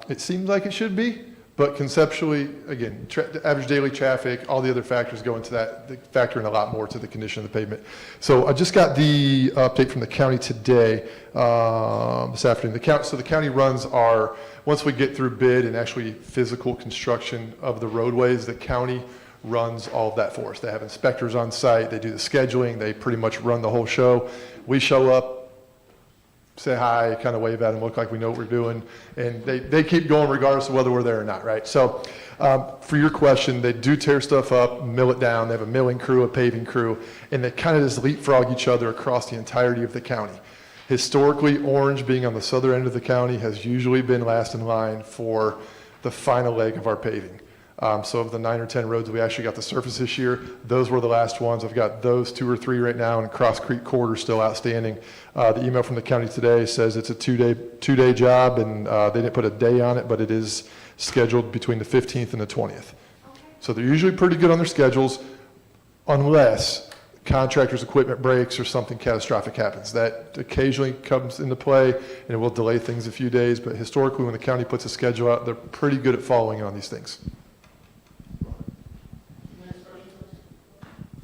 It seems like it should be. But conceptually, again, average daily traffic, all the other factors go into that. They factor in a lot more to the condition of the pavement. So I just got the update from the county today, this afternoon. So the county runs once we get through bid and actually physical construction of the roadways, the county runs all of that for us. They have inspectors on site. They do the scheduling. They pretty much run the whole show. We show up, say hi, kind of wave at them, look like we know what we're doing, and they keep going regardless of whether we're there or not, right? So for your question, they do tear stuff up, mill it down. They have a milling crew, a paving crew, and they kind of just leapfrog each other across the entirety of the county. Historically, Orange, being on the southern end of the county, has usually been last in line for the final leg of our paving. So of the 9 or 10 roads we actually got the surface this year, those were the last ones. I've got those 2 or 3 right now, and Cross Creek Corridor still outstanding. The email from the county today says it's a two-day job, and they didn't put a day on it, but it is scheduled between the 15th and the 20th. So they're usually pretty good on their schedules, unless contractor's equipment breaks or something catastrophic happens. That occasionally comes into play, and it will delay things a few days, but historically, when the county puts a schedule out, they're pretty good at following on these things.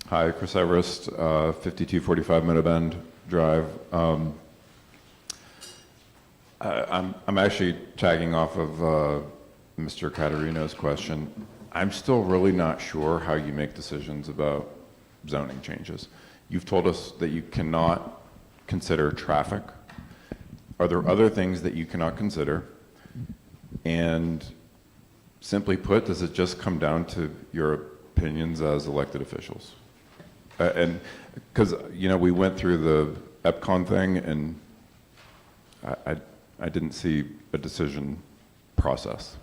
Hi, Chris Everest, 5245 Meadowbend Drive. I'm actually tagging off of Mr. Caterino's question. I'm still really not sure how you make decisions about zoning changes. You've told us that you cannot consider traffic. Are there other things that you cannot consider? And simply put, does it just come down to your opinions as elected officials? And because, you know, we went through the EPCON thing, and I didn't see a decision process.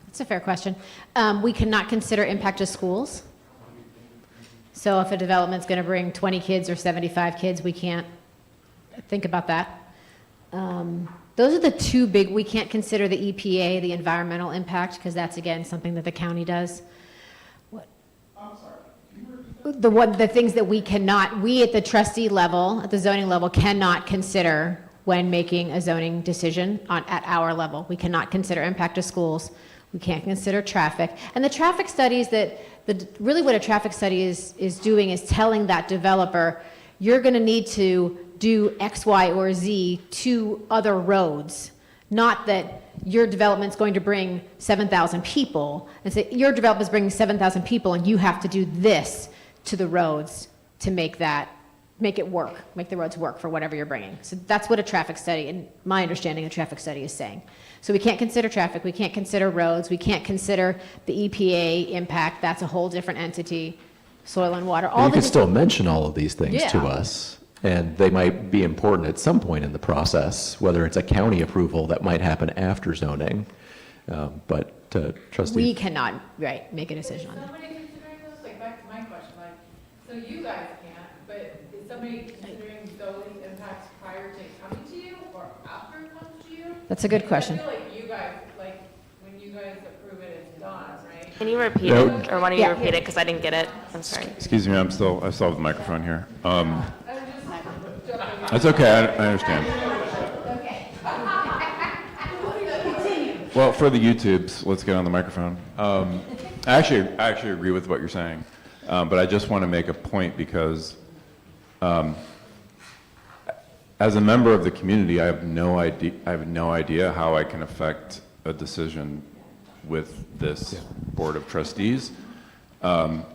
That's a fair question. We cannot consider impact to schools. So if a development's going to bring 20 kids or 75 kids, we can't think about that. Those are the two big, we can't consider the EPA, the environmental impact, because that's, again, something that the county does. The things that we cannot, we at the trustee level, at the zoning level, cannot consider when making a zoning decision at our level. We cannot consider impact to schools. We can't consider traffic. And the traffic studies really what a traffic study is doing is telling that developer, you're going to need to do X, Y, or Z to other roads. Not that your development's going to bring 7,000 people, and say, your development's bringing 7,000 people, and you have to do this to the roads to make it work, make the roads work for whatever you're bringing. So that's what a traffic study, and my understanding of traffic study, is saying. So we can't consider traffic, we can't consider roads, we can't consider the EPA impact, that's a whole different entity, soil and water. You can still mention all of these things to Yeah. us, and they might be important at some point in the process, whether it's a county approval that might happen after zoning. But Trustee. We cannot, make a decision on that. Somebody considering this, like back to my question, like, so you guys can't, but is somebody considering those impacts prior to coming to you or after it comes to you? That's a good question. I feel like you guys, like, when you guys approve it, it's done, right? Can you repeat No. it, or why don't you repeat it, because I didn't get it? I'm sorry. Excuse me, I still have the microphone here. That's okay, I understand. Well, for the YouTubes, let's get on the microphone. I actually agree with what you're saying, but I just want to make a point because as a member of the community, I have no idea how I can affect a decision with this Board of Trustees. And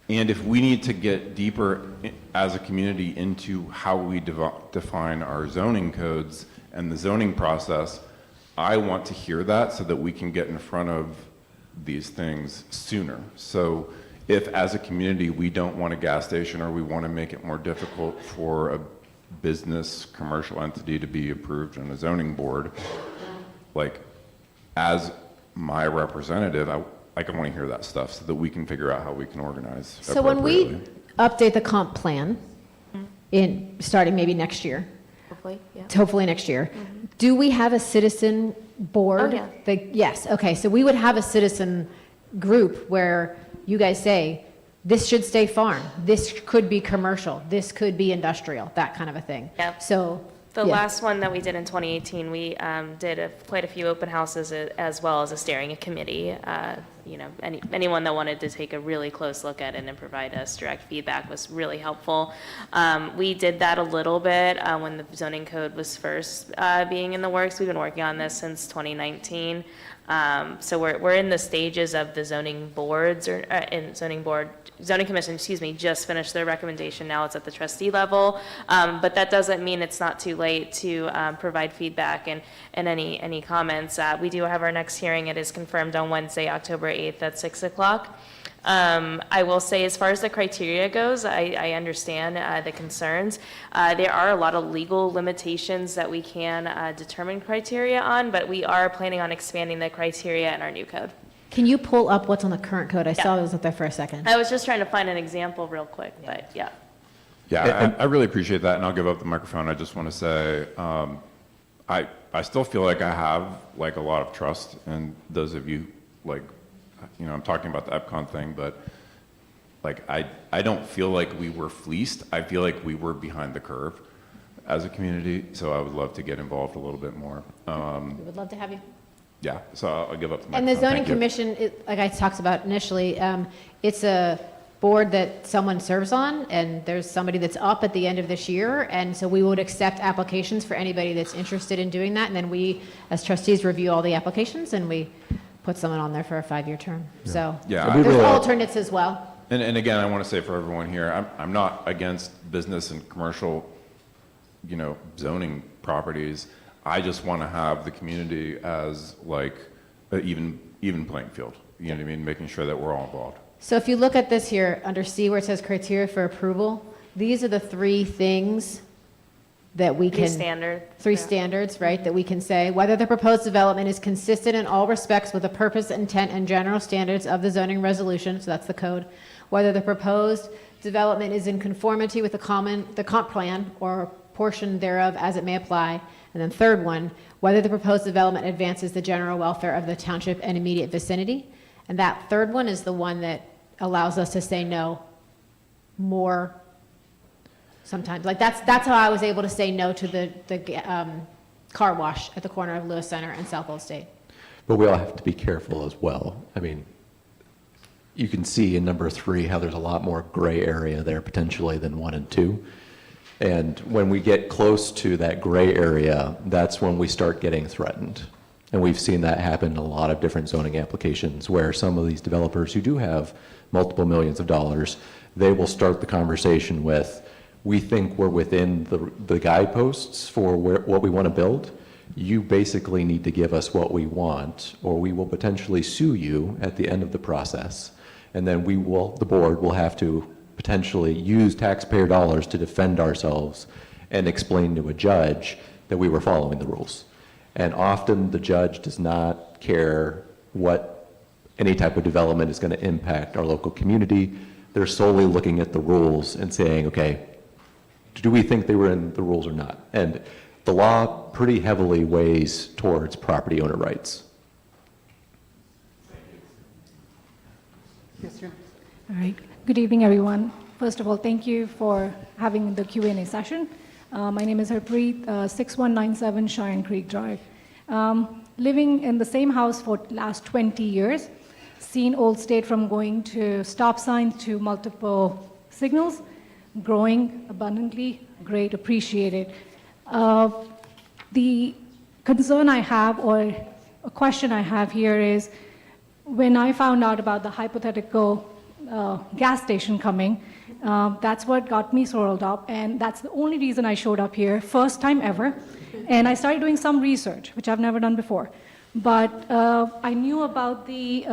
if we need to get deeper as a community into how we define our zoning codes and the zoning process, I want to hear that so that we can get in front of these things sooner. So if as a community we don't want a gas station or we want to make it more difficult for a business, commercial entity to be approved on a zoning board, like as my representative, I want to hear that stuff so that we can figure out how we can organize So when we appropriately. update the comp plan, starting maybe next year, Hopefully, yeah. hopefully next year, do we have a citizen board? Oh, yeah. Yes, okay, so we would have a citizen group where you guys say, this should stay farm, this could be commercial, this could be industrial, that kind of a thing. Yep. So, The yeah. last one that we did in 2018, we did quite a few open houses as well as a steering committee. Anyone that wanted to take a really close look at it and provide us direct feedback was really helpful. We did that a little bit when the zoning code was first being in the works. We've been working on this since 2019. So we're in the stages of the zoning boards zoning commission, just finished their recommendation. Now it's at the trustee level. But that doesn't mean it's not too late to provide feedback and any comments. We do have our next hearing. It is confirmed on Wednesday, October 8th at 6 o'clock. I will say, as far as the criteria goes, I understand the concerns. There are a lot of legal limitations that we can determine criteria on, but we are planning on expanding the criteria in our new code. Can you pull up what's on the current code? I saw it was up there for a second. I was just trying to find an example real quick, but yeah. Yeah, I really appreciate that, and I'll give up the microphone. I just want to say, I still feel like I have like a lot of trust in those of you, I'm talking about the EPCON thing, but like, I don't feel like we were fleeced. I feel like we were behind the curve as a community, so I would love to get involved a little bit more. We would love to have you. Yeah, so I'll give up the And microphone. the zoning Thank you. commission, like I talked about initially, it's a board that someone serves on, and there's somebody that's up at the end of this year, and so we would accept applications for anybody that's interested in doing that, and then we, as trustees, review all the applications, and we put someone on there for a 5-year term. So Yeah, there's really- alternates as well. And again, I want to say for everyone here, I'm not against business and commercial, zoning properties. I just want to have the community as like an even playing field. You know what I mean? Making sure that we're all involved. So if you look at this here, under C where it says criteria for approval, these are the 3 things that we can... Three standards, right, that we can say. Whether the proposed development is consistent in all respects with the purpose, intent, and general standards of the zoning resolution, so that's the code. Whether the proposed development is in conformity with the comp plan or portion thereof as it may apply. And then third one, whether the proposed development advances the general welfare of the township and immediate vicinity. And that third one is the one that allows us to say no more sometimes. Like that's how I was able to say no to the car wash at the corner of Lewis Center and South Old State. But we all have to be careful as well. I mean, you can see in number 3 how there's a lot more gray area there potentially than 1 and 2. And when we get close to that gray area, that's when we start getting threatened. And we've seen that happen in a lot of different zoning applications where some of these developers who do have multiple millions of dollars, they will start the conversation with, we think we're within the guideposts for what we want to build. You basically need to give us what we want, or we will potentially sue you at the end of the process. And then the board will have to potentially use taxpayer dollars to defend ourselves and explain to a judge that we were following the rules. And often the judge does not care what any type of development is going to impact our local community. They're solely looking at the rules and saying, okay, do we think they were in the rules or not? And the law pretty heavily weighs towards property owner rights. Yes, sir. All right. Good evening, everyone. First of all, thank you for having the Q&A session. My name is Harpreet, 6197 Cheyenne Creek Drive. Living in the same house for the last 20 years, seen Old State from going to stop signs to multiple signals, growing abundantly, great, appreciated. The concern I have, or a question I have here is, when I found out about the hypothetical gas station coming, that's what got me so rolled up, and that's the only reason I showed up here, first time ever. And I started doing some research, which I've never done before. But I knew about the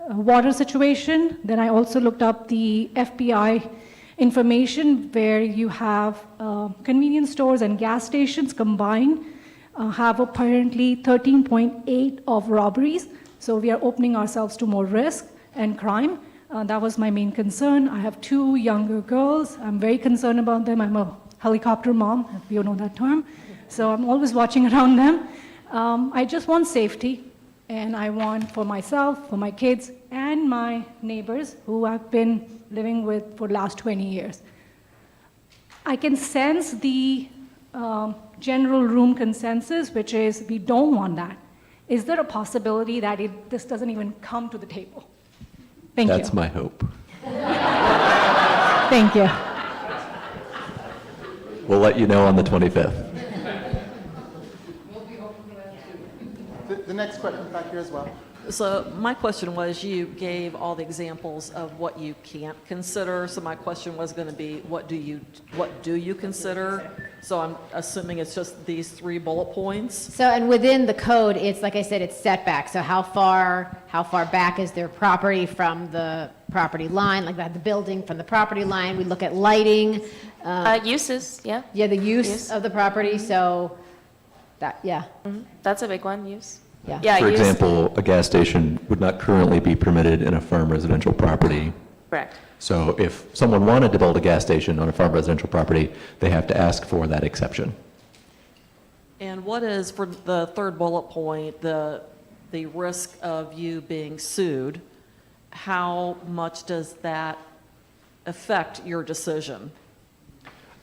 water situation. Then I also looked up the FBI information where you have convenience stores and gas stations combined have apparently 13.8 of robberies. So we are opening ourselves to more risk and crime. That was my main concern. I have 2 younger girls. I'm very concerned about them. I'm a helicopter mom, if you know that term. So I'm always watching around them. I just want safety, and I want for myself, for my kids, and my neighbors who I've been living with for the last 20 years. I can sense the general room consensus, which is we don't want that. Is there a possibility that this doesn't even come to the table? Thank you. That's my hope. Thank you. We'll let you know on the 25th. The next question back here as well. So my question was, you gave all the examples of what you can't consider. So my question was going to be, what do you consider? So I'm assuming it's just these 3 bullet points. So, and within the code, it's, like I said, it's setback. So how far back is their property from the property line, like the building from the property line? We look at lighting. Uses, yeah. Yeah, the use of the property, so that, yeah. Mm-hmm. That's a big one, use. Yeah. For example, a gas station would not currently be permitted in a farm residential property. Correct. So if someone wanted to build a gas station on a farm residential property, they have to ask for that exception. And what is, for the 3rd bullet point, the risk of you being sued? How much does that affect your decision?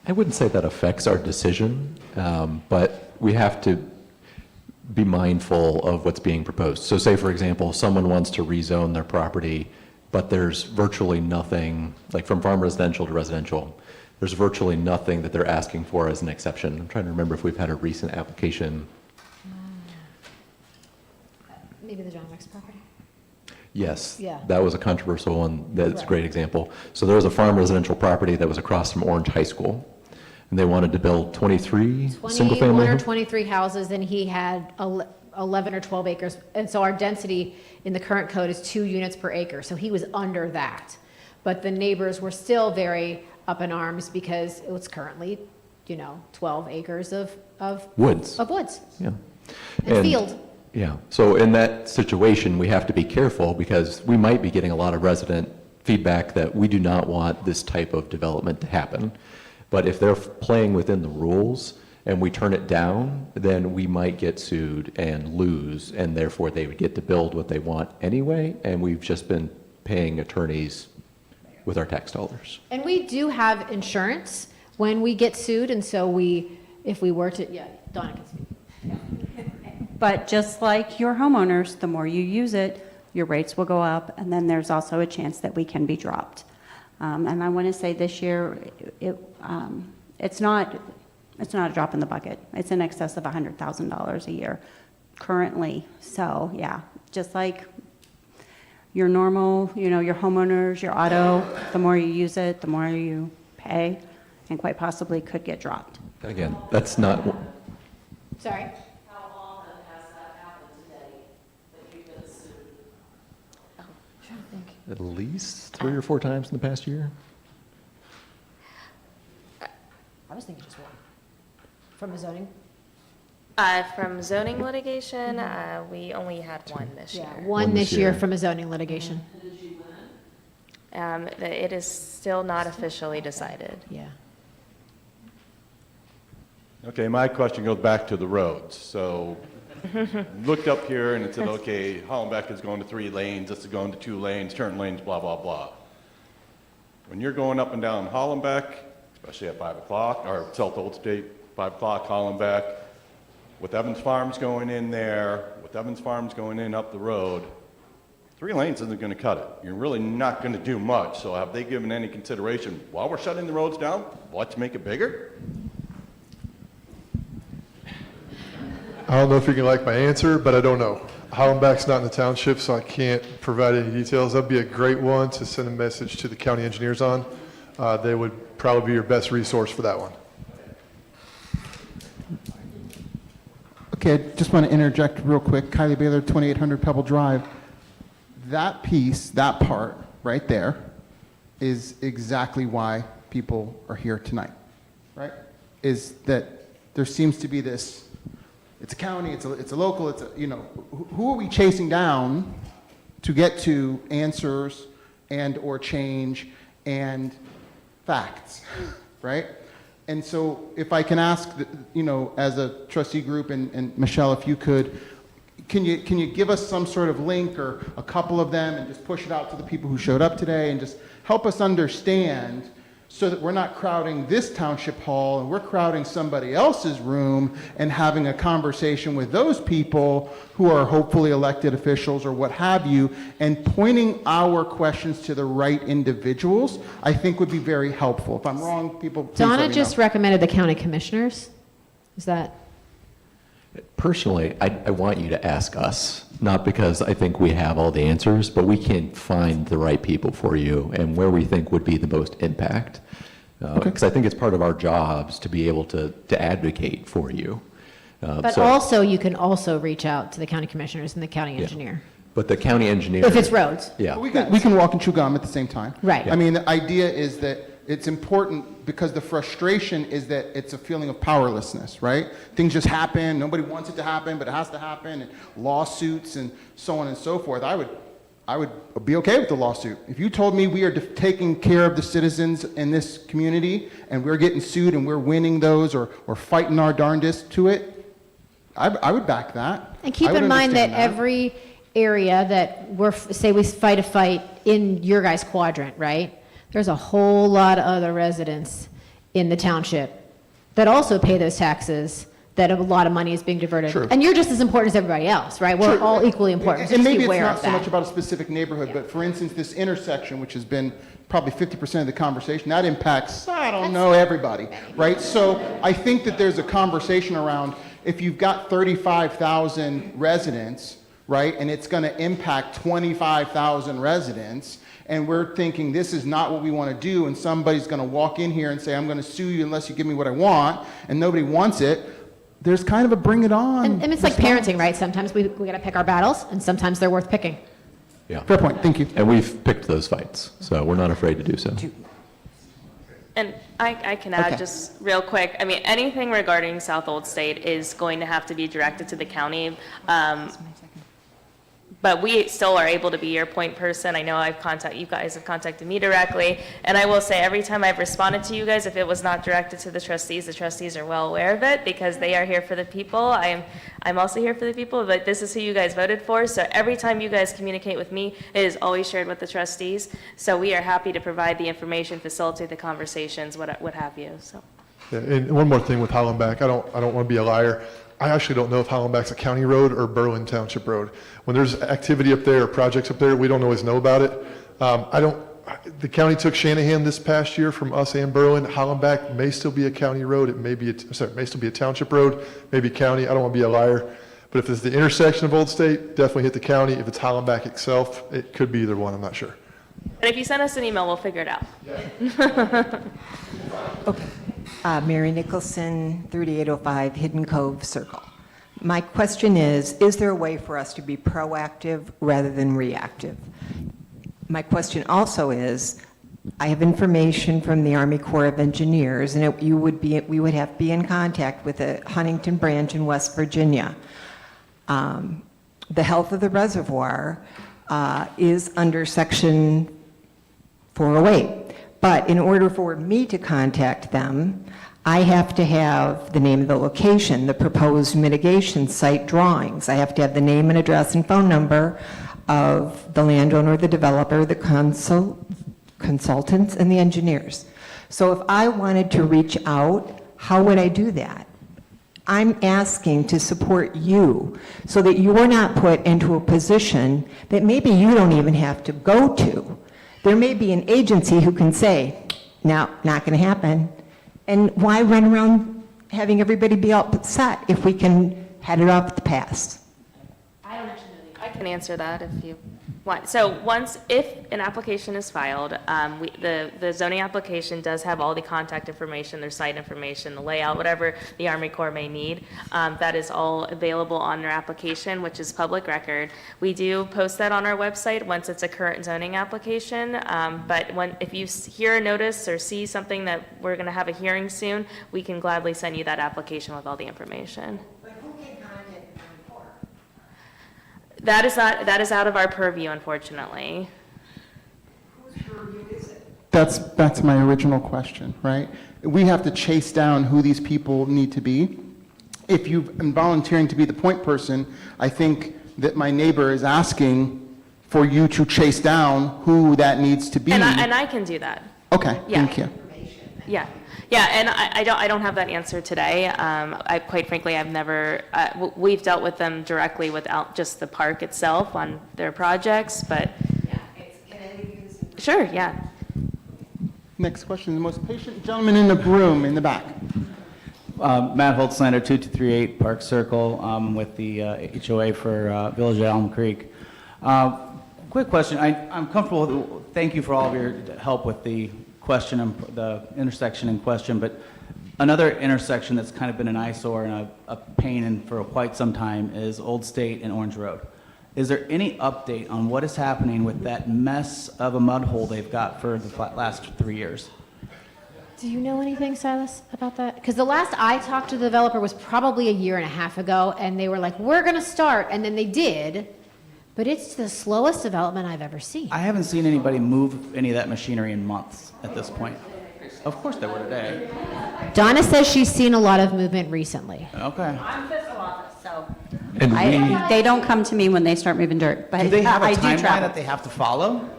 I wouldn't say that affects our decision, but we have to be mindful of what's being proposed. So say, for example, someone wants to rezone their property, but there's virtually nothing, like from farm residential to residential, there's virtually nothing that they're asking for as an exception. I'm trying to remember if we've had a recent application. Maybe the John Wicks property? Yes, Yeah. that was a controversial one. That's a Right. great example. So there was a farm residential property that was across from Orange High School, and they wanted to build 23 single-family 21 or homes. 23 houses, and he had 11 or 12 acres. And so our density in the current code is 2 units per acre, so he was under that. But the neighbors were still very up in arms because it was currently, 12 acres of Woods. Of woods Yeah. and field. Yeah, so in that situation, we have to be careful because we might be getting a lot of resident feedback that we do not want this type of development to happen. But if they're playing within the rules and we turn it down, then we might get sued and lose, and therefore they would get to build what they want anyway, and we've just been paying attorneys with our tax dollars. And we do have insurance when we get sued, and so if we were to, yeah, Donna can speak. But just like your homeowners, the more you use it, your rates will go up, and then there's also a chance that we can be dropped. And I want to say this year, it's not a drop in the bucket. It's in excess of $100,000 a year currently. So yeah, just like your normal, your homeowners, your auto, the more you use it, the more you pay, and quite possibly could get dropped. Again, that's not, Sorry? at least 3 or 4 times in the past year? I was thinking just one. From a zoning? From zoning litigation, we only had one this year. One this year from a zoning litigation. It is still not officially decided. Yeah. Okay, my question goes back to the roads. So looked up here and it said, okay, Hollenbeck is going to 3 lanes, this is going to 2 lanes, turn lanes, blah, blah, blah. When you're going up and down Hollenbeck, especially at 5 o'clock, or South Old State, 5 o'clock, Hollenbeck, with Evans Farms going in there, with Evans Farms going in up the road, 3 lanes isn't going to cut it. You're really not going to do much. So have they given any consideration, while we're shutting the roads down, let's make it bigger? I don't know if you're going to like my answer, but I don't know. Hollenbeck's not in the township, so I can't provide any details. That'd be a great one to send a message to the county engineers on. They would probably be your best resource for that one. Okay, I just want to interject real quick. Kylie Baylor, 2800 Pebble Drive. That piece, that part right there is exactly why people are here tonight, right? Is that there seems to be this, it's a county, it's a local, who are we chasing down to get to answers and or change and facts, right? And so if I can ask, as a trustee group, and Michelle, if you could, can you give us some sort of link or a couple of them and just push it out to the people who showed up today and just help us understand so that we're not crowding this township hall and we're crowding somebody else's room and having a conversation with those people who are hopefully elected officials or what have you, and pointing our questions to the right individuals, I think would be very helpful. If I'm wrong, people please let Donna me just know. recommended the county commissioners. Is that? Personally, I want you to ask us, not because I think we have all the answers, but we can find the right people for you and where we think would be the most impact. Because I think it's part of our jobs to be able to advocate for you. But also, you can also reach out to the county commissioners and the county engineer. But the county engineer. If it's roads. Yeah. We can walk and chew gum at the same time. Right. I mean, the idea is that it's important because the frustration is that it's a feeling of powerlessness, right? Things just happen. Nobody wants it to happen, but it has to happen. And lawsuits and so on and so forth. I would be okay with the lawsuit. If you told me we are taking care of the citizens in this community and we're getting sued and we're winning those or fighting our darndest to it, I would back that. And keep I would in mind that understand every area that say we fight a fight in your guys' quadrant, right? there's a whole lot of other residents in the township that also pay those taxes, that a lot of money is being diverted. True. And you're just as important as everybody else, right? We're True. all equally important. So And just be maybe it's aware not of so that. much about a specific neighborhood, but for instance, this intersection, which has been probably 50% of the conversation, that impacts, I don't know, everybody, right? So I think that there's a conversation around, if you've got 35,000 residents, right, and it's going to impact 25,000 residents, and we're thinking this is not what we want to do, and somebody's going to walk in here and say, I'm going to sue you unless you give me what I want, and nobody wants it, there's kind of a bring it on. And it's like parenting, right? Sometimes we got to pick our battles, and sometimes they're worth picking. Yeah. Fair point, thank you. And we've picked those fights, so we're not afraid to do so. And I can add Okay. just real quick, I mean, anything regarding South Old State is going to have to be directed to the county. But we still are able to be your point person. I know you guys have contacted me directly. And I will say, every time I've responded to you guys, if it was not directed to the trustees are well aware of it because they are here for the people. I'm also here for the people, but this is who you guys voted for. So every time you guys communicate with me, it is always shared with the trustees. So we are happy to provide the information, facilitate the conversations, what have you, so. Yeah, and one more thing with Hollenbach, I don't want to be a liar. I actually don't know if Hollenbach's a county road or Berlin Township road. When there's activity up there or projects up there, we don't always know about it. The county took Shanahan this past year from us and Berlin. Hollenbach may still be a county road. It may be, may still be a township road, maybe county. I don't want to be a liar. But if it's the intersection of Old State, definitely hit the county. If it's Hollenbach itself, it could be either one. I'm not sure. And if you send us an email, we'll figure it out. Mary Nicholson, 3805 Hidden Cove Circle. My question is there a way for us to be proactive rather than reactive? My question also is, I have information from the Army Corps of Engineers, and we would have to be in contact with the Huntington branch in West Virginia. The health of the reservoir is under Section 408. But in order for me to contact them, I have to have the name of the location, the proposed mitigation site drawings. I have to have the name and address and phone number of the landowner, the developer, the consultants, and the engineers. So if I wanted to reach out, how would I do that? I'm asking to support you so that you are not put into a position that maybe you don't even have to go to. There may be an agency who can say, no, not going to happen. And why run around having everybody be upset if we can head it off the pass? I can answer that if you want. So if an application is filed, the zoning application does have all the contact information, their site information, the layout, whatever the Army Corps may need. That is all available on their application, which is public record. We do post that on our website once it's a current zoning application. But if you hear a notice or see something that we're going to have a hearing soon, we can gladly send you that application with all the information. That is out of our purview, unfortunately. That's my original question, right? We have to chase down who these people need to be. If you've been volunteering to be the point person, I think that my neighbor is asking for you to chase down who that needs to be. And I can do that. Okay, Yeah. thank you. Yeah, and I don't have that answer today. Quite frankly, I've never, we've dealt with them directly without just the park itself on their projects, but. Sure, yeah. Next question, the most patient gentleman in the room, in the back. Matt Holtzlander, 2238 Park Circle, with the HOA for Village of Elm Creek. Quick question, I'm comfortable, thank you for all of your help with the question, the intersection in question, but another intersection that's kind of been an eyesore and a pain for quite some time is Old State and Orange Road. Is there any update on what is happening with that mess of a mud hole they've got for the last 3 years? Do you know anything, Silas, about that? Because the last I talked to the developer was probably a year and a half ago, and they were like, we're going to start, and then they did, but it's the slowest development I've ever seen. I haven't seen anybody move any of that machinery in months at this point. Of course they were today. Donna says she's seen a lot of movement recently. Okay. I'm fiscal office, so And they don't come to me when they start moving dirt, but Do they have a I do timeline travel. that they have to follow?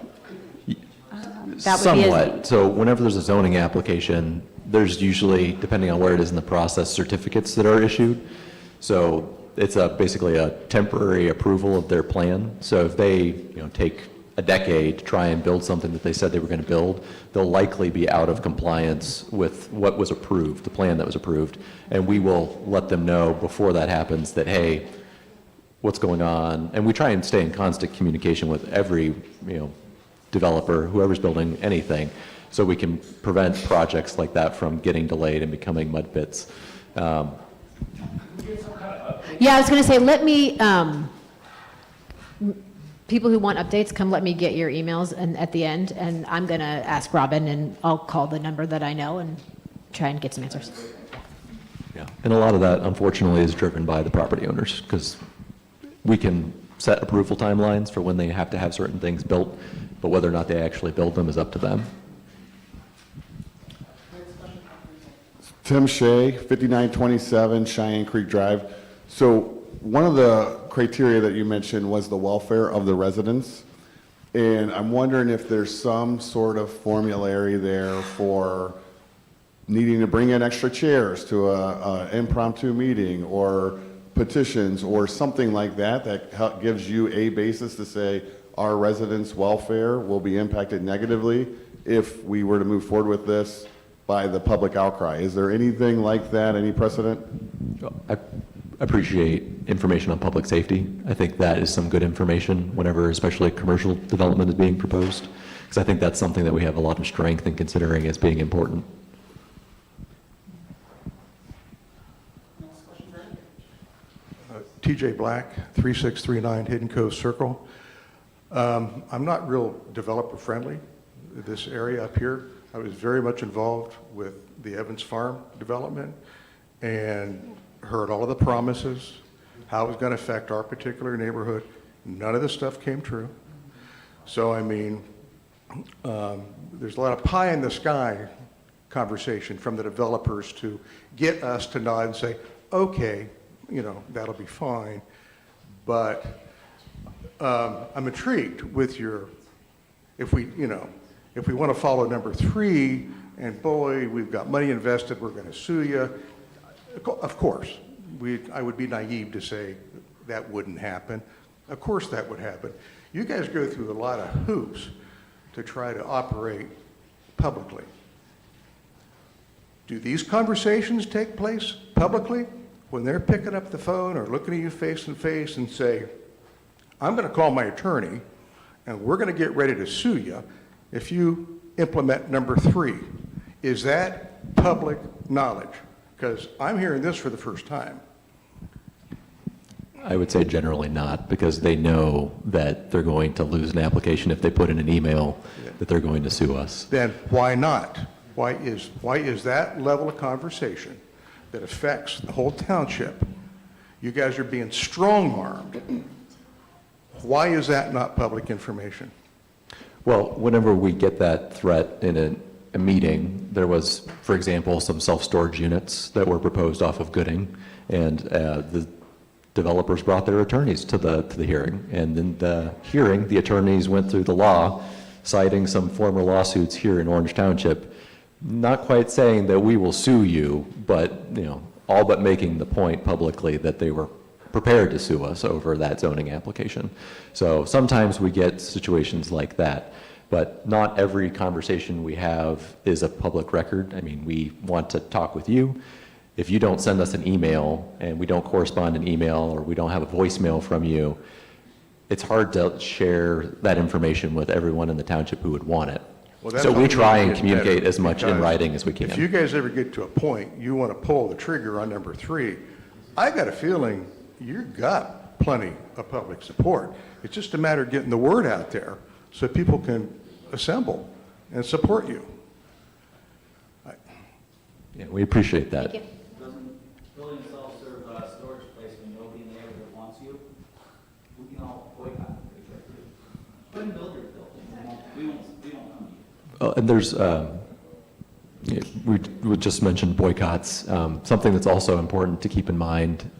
That would be Somewhat. So whenever there's a zoning application, there's usually, depending on where it is in the process, certificates that are issued. So it's basically a temporary approval of their plan. So if they, take a decade to try and build something that they said they were going to build, they'll likely be out of compliance with what was approved, the plan that was approved. And we will let them know before that happens that, hey, what's going on? And we try and stay in constant communication with every, developer, whoever's building anything, so we can prevent projects like that from getting delayed and becoming mud pits. Yeah, I was going to say, let me, people who want updates, come let me get your emails and at the end, and I'm going to ask Robin, and I'll call the number that I know and try and get some answers. Yeah, and a lot of that, unfortunately, is driven by the property owners, because we can set approval timelines for when they have to have certain things built, but whether or not they actually build them is up to them. Tim Shea, 5927 Cheyenne Creek Drive. So one of the criteria that you mentioned was the welfare of the residents. And I'm wondering if there's some sort of formulary there for needing to bring in extra chairs to a impromptu meeting, or petitions or something like that, that gives you a basis to say our residents' welfare will be impacted negatively if we were to move forward with this by the public outcry. Is there anything like that, any precedent? I appreciate information on public safety. I think that is some good information whenever, especially commercial development is being proposed, because I think that's something that we have a lot of strength in considering as being important. TJ Black, 3639 Hidden Cove Circle. I'm not real developer friendly, this area up here. I was very much involved with the Evans Farm development and heard all of the promises, how it was going to affect our particular neighborhood. None of the stuff came true. So, I mean, there's a lot of pie in the sky conversation from the developers to get us to nod and say, okay, that'll be fine. But I'm intrigued with if we want to follow number 3, and boy, we've got money invested, we're going to sue you. Of course, I would be naive to say that wouldn't happen. Of course that would happen. You guys go through a lot of hoops to try to operate publicly. Do these conversations take place publicly? When they're picking up the phone or looking at you face to face and say, I'm going to call my attorney and we're going to get ready to sue you if you implement number 3. Is that public knowledge? Because I'm hearing this for the first time. I would say generally not, because they know that they're going to lose an application if they put in an email that they're going to sue us. Then why not? Why is that level of conversation that affects the whole township? You guys are being strong-armed. Why is that not public information? Well, whenever we get that threat in a meeting, there was, for example, some self-storage units that were proposed off of Gooding, and the developers brought their attorneys to the hearing. And in the hearing, the attorneys went through the law, citing some former lawsuits here in Orange Township, not quite saying that we will sue you, but, all but making the point publicly that they were prepared to sue us over that zoning application. So sometimes we get situations like that, but not every conversation we have is a public record. I mean, we want to talk with you. If you don't send us an email and we don't correspond in email, or we don't have a voicemail from you, it's hard to share that information with everyone in the township who would want it. Well, so we try and communicate better, as much in writing as we can. If you guys ever get to a point you want to pull the trigger on number 3, I got a feeling you've got plenty of public support. It's just a matter of getting the word out there so people can assemble and support you. Yeah, we appreciate that. Thank you. Doesn't building a self-serve storage place when nobody in the neighborhood wants you, we can all boycott it. Go ahead and build your building. We won't come to you. And there's, we just mentioned boycotts. Something that's also important to keep in mind,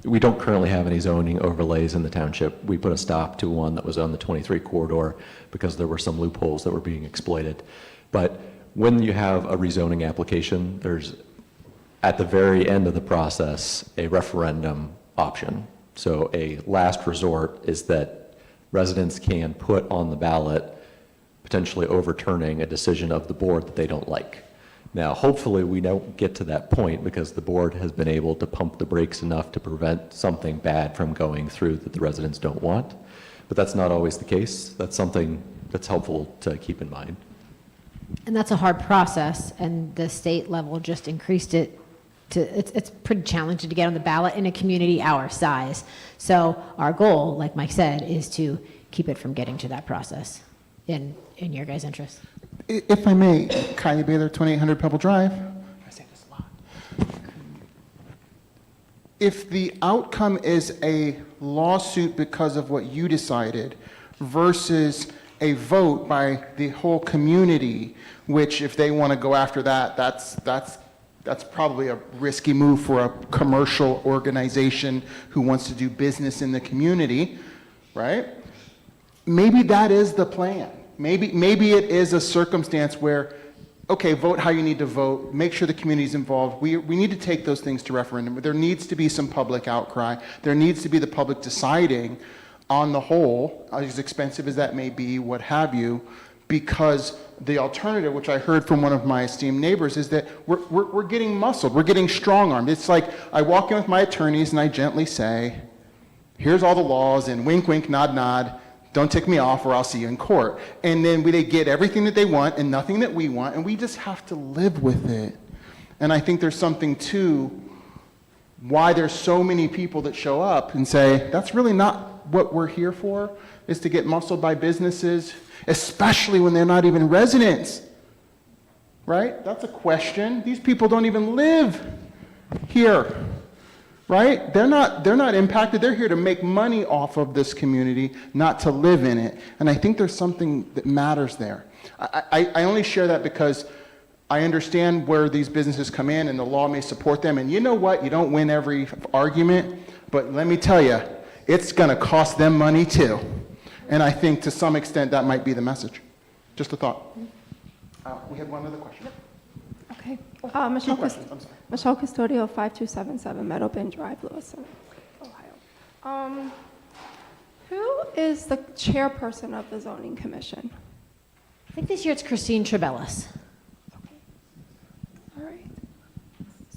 we don't currently have any zoning overlays in the township. We put a stop to one that was on the 23 corridor because there were some loopholes that were being exploited. But when you have a rezoning application, there's, at the very end of the process, a referendum option. So a last resort is that residents can put on the ballot potentially overturning a decision of the board that they don't like. Now, hopefully we don't get to that point because the board has been able to pump the brakes enough to prevent something bad from going through that the residents don't want. But that's not always the case. That's something that's helpful to keep in mind. And that's a hard process, and the state level just increased it to, it's pretty challenging to get on the ballot in a community our size. So our goal, like Mike said, is to keep it from getting to that process in your guys' interest. If I may, Kylie Baylor, 2800 Pebble Drive. I say this a lot. If the outcome is a lawsuit because of what you decided versus a vote by the whole community, which if they want to go after that, that's probably a risky move for a commercial organization who wants to do business in the community, right? Maybe that is the plan. Maybe it is a circumstance where, okay, vote how you need to vote, make sure the community's involved. We need to take those things to referendum. There needs to be some public outcry. There needs to be the public deciding on the whole, as expensive as that may be, what have you, because the alternative, which I heard from one of my esteemed neighbors, is that we're getting muscled, we're getting strong-armed. It's like I walk in with my attorneys and I gently say, here's all the laws, and wink, wink, nod, nod, don't tick me off or I'll see you in court. And then they get everything that they want and nothing that we want, and we just have to live with it. And I think there's something to why there's so many people that show up and say, that's really not what we're here for, is to get muscled by businesses, especially when they're not even residents, right? That's a question. These people don't even live here, right? They're not impacted. They're here to make money off of this community, not to live in it. And I think there's something that matters there. I only share that because I understand where these businesses come in and the law may support them. And you know what? You don't win every argument, but let me tell you, it's going to cost them money too. And I think to some extent that might be the message. Just a thought. We had one other question. Okay. Two questions, I'm sorry. Michelle Custodio, 5277 Meadowbend Drive, Lewiston, Ohio. Who is the chairperson of the zoning commission? I think this year it's Christine Trebellis. All right.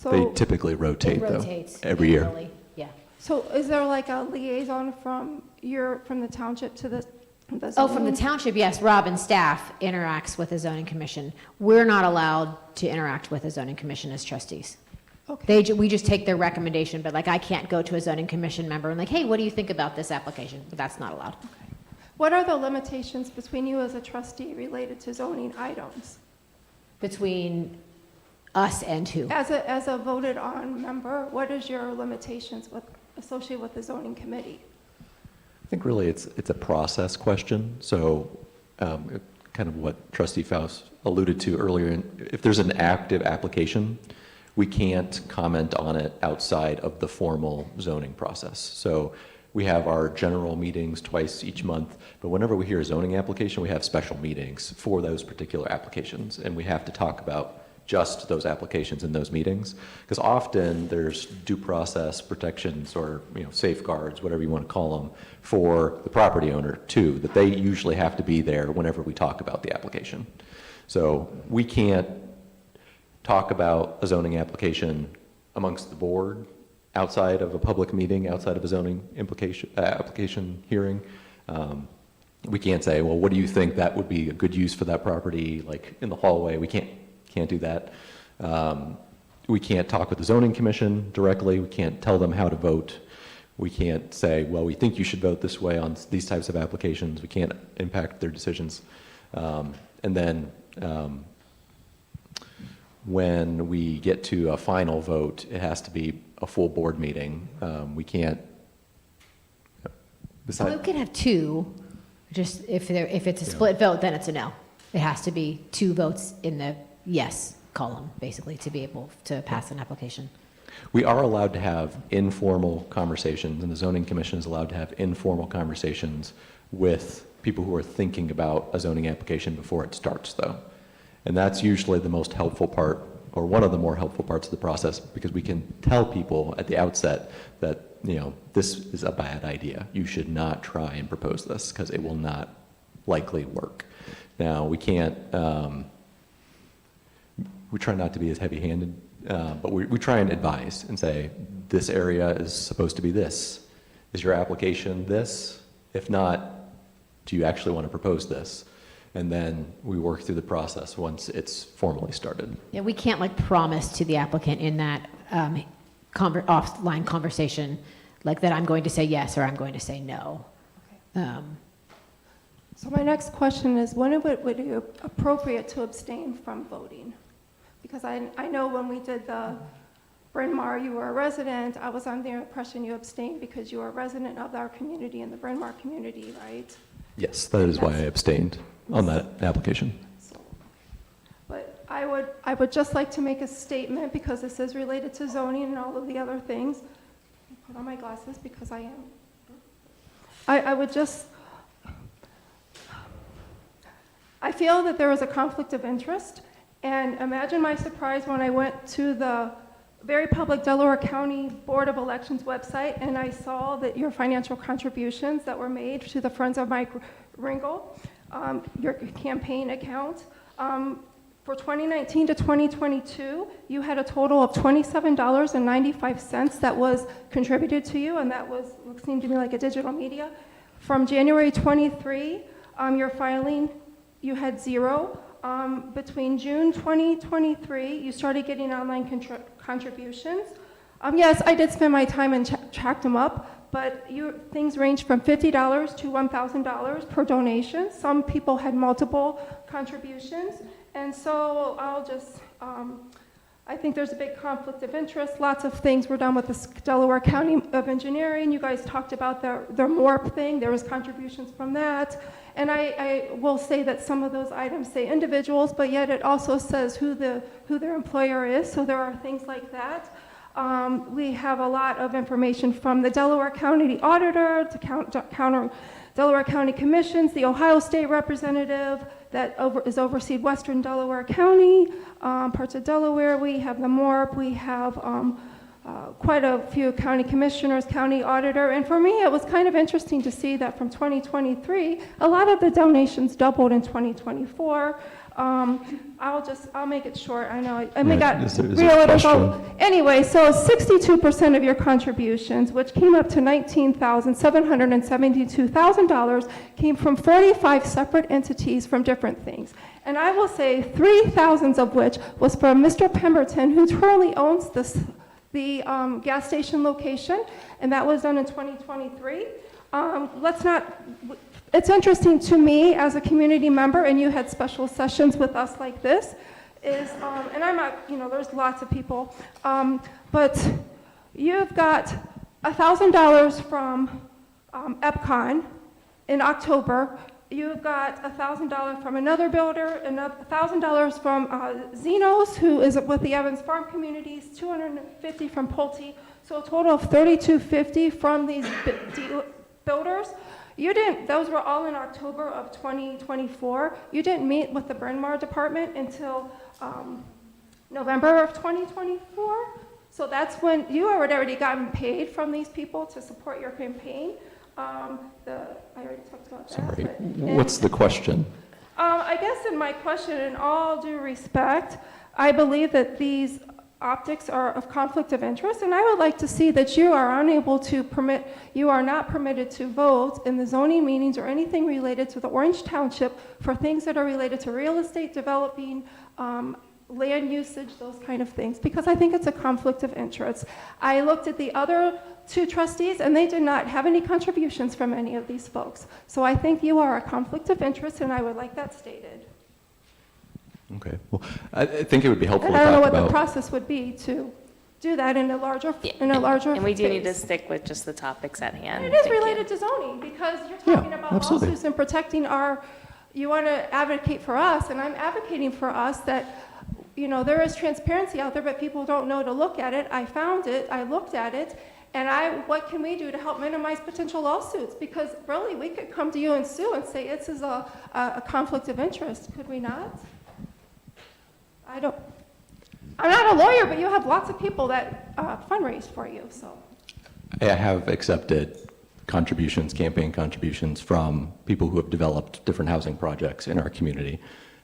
They typically rotate, though, every year. Yeah. So is there like a liaison from the township to the Oh, from the township, yes. Rob and staff interacts with the zoning commission. We're not allowed to interact with the zoning commission as trustees. Okay. We just take their recommendation, but like I can't go to a zoning commission member and like, hey, what do you think about this application? But that's not allowed. Okay. What are the limitations between you as a trustee related to zoning items? Between us and who? As a voted on member, what is your limitations associated with the zoning committee? I think really it's a process question. So kind of what Trustee Faust alluded to earlier, if there's an active application, we can't comment on it outside of the formal zoning process. So we have our general meetings twice each month, but whenever we hear a zoning application, we have special meetings for those particular applications, and we have to talk about just those applications in those meetings, because often there's due process protections or safeguards, whatever you want to call them, for the property owner too, that they usually have to be there whenever we talk about the application. So we can't talk about a zoning application amongst the board outside of a public meeting, outside of a zoning application hearing. We can't say, well, what do you think that would be a good use for that property, like in the hallway? We can't do that. We can't talk with the zoning commission directly. We can't tell them how to vote. We can't say, well, we think you should vote this way on these types of applications. We can't impact their decisions. And then when we get to a final vote, it has to be a full board meeting. We can't. Well, we could have two. Just if it's a split vote, then it's a no. It has to be two votes in the yes column, basically, to be able to pass an application. We are allowed to have informal conversations, and the zoning commission is allowed to have informal conversations with people who are thinking about a zoning application before it starts, though. And that's usually the most helpful part, or one of the more helpful parts of the process, because we can tell people at the outset that, you know, this is a bad idea. You should not try and propose this, because it will not likely work. Now, we can't, we try not to be as heavy-handed, but we try and advise and say, this area is supposed to be this. Is your application this? If not, do you actually want to propose this? And then we work through the process once it's formally started. Yeah, we can't like promise to the applicant in that offline conversation, like that I'm going to say yes or I'm going to say no. So my next question is, when would it be appropriate to abstain from voting? Because I know when we did the Bryn Mawr, you were a resident. I was under the impression you abstained because you were a resident of our community in the Bryn Mawr community, right? Yes, that is why I abstained on that application. But I would just like to make a statement, because this is related to zoning and all of the other things. Put on my glasses because I am. I would just, I feel that there is a conflict of interest, and imagine my surprise when I went to the very public Delaware County Board of Elections website and I saw that your financial contributions that were made to the Friends of Mike Ringel, your campaign account, for 2019 to 2022, you had a total of $27.95 that was contributed to you, and that was, seemed to me like a digital media. From January 23, your filing, you had zero. Between June 2023, you started getting online contributions. Yes, I did spend my time and tracked them up, but things range from $50 to $1,000 per donation. Some people had multiple contributions, and so I'll just, I think there's a big conflict of interest. Lots of things were done with the Delaware County of Engineering. You guys talked about their MORP thing. There was contributions from that. And I will say that some of those items say individuals, but yet it also says who their employer is. So there are things like that. We have a lot of information from the Delaware County Auditor, to Delaware County Commissions, the Ohio State Representative that is overseed Western Delaware County, parts of Delaware. We have the MORP. We have quite a few county commissioners, county auditor, and for me it was kind of interesting to see that from 2023, a lot of the donations doubled in 2024. I'll make it short. I know I got realtors. Anyway, so 62% of your contributions, which came up to $19,772,000, came from 45 separate entities from different things. And I will say 3,000 of which was from Mr. Pemberton, who currently owns the gas station location, and that was done in 2023. It's interesting to me as a community member, and you had special sessions with us like this, and I'm not, there's lots of people, but you've got $1,000 from EPCON in October. You've got $1,000 from another builder, and $1,000 from Zenos, who is with the Evans Farm Communities, $250 from Pulte, so a total of $3,250 from these builders. Those were all in October of 2024. You didn't meet with the Bryn Mawr department until November of 2024. So that's when you had already gotten paid from these people to support your campaign. I already talked about that. Sorry, what's the question? I guess in my question, in all due respect, I believe that these optics are of conflict of interest, and I would like to see that you are not permitted to vote in the zoning meetings or anything related to the Orange Township for things that are related to real estate developing, land usage, those kind of things, because I think it's a conflict of interest. I looked at the other two trustees, and they did not have any contributions from any of these folks. So I think you are a conflict of interest, and I would like that stated. Okay, well, I think it would be helpful And to I don't know talk what about. the process would be to do that in a larger And we do need to space. stick with just the topics at hand. It is Thank you. related to zoning, because you're talking about absolutely. lawsuits and protecting you want to advocate for us, and I'm advocating for us that, there is transparency out there, but people don't know to look at it. I found it, I looked at it, and what can we do to help minimize potential lawsuits? Because really, we could come to you and sue and say this is a conflict of interest, could we not? I'm not a lawyer, but you have lots of people that fundraise for you, so. I have accepted contributions, campaign contributions from people who have developed different housing projects in our community.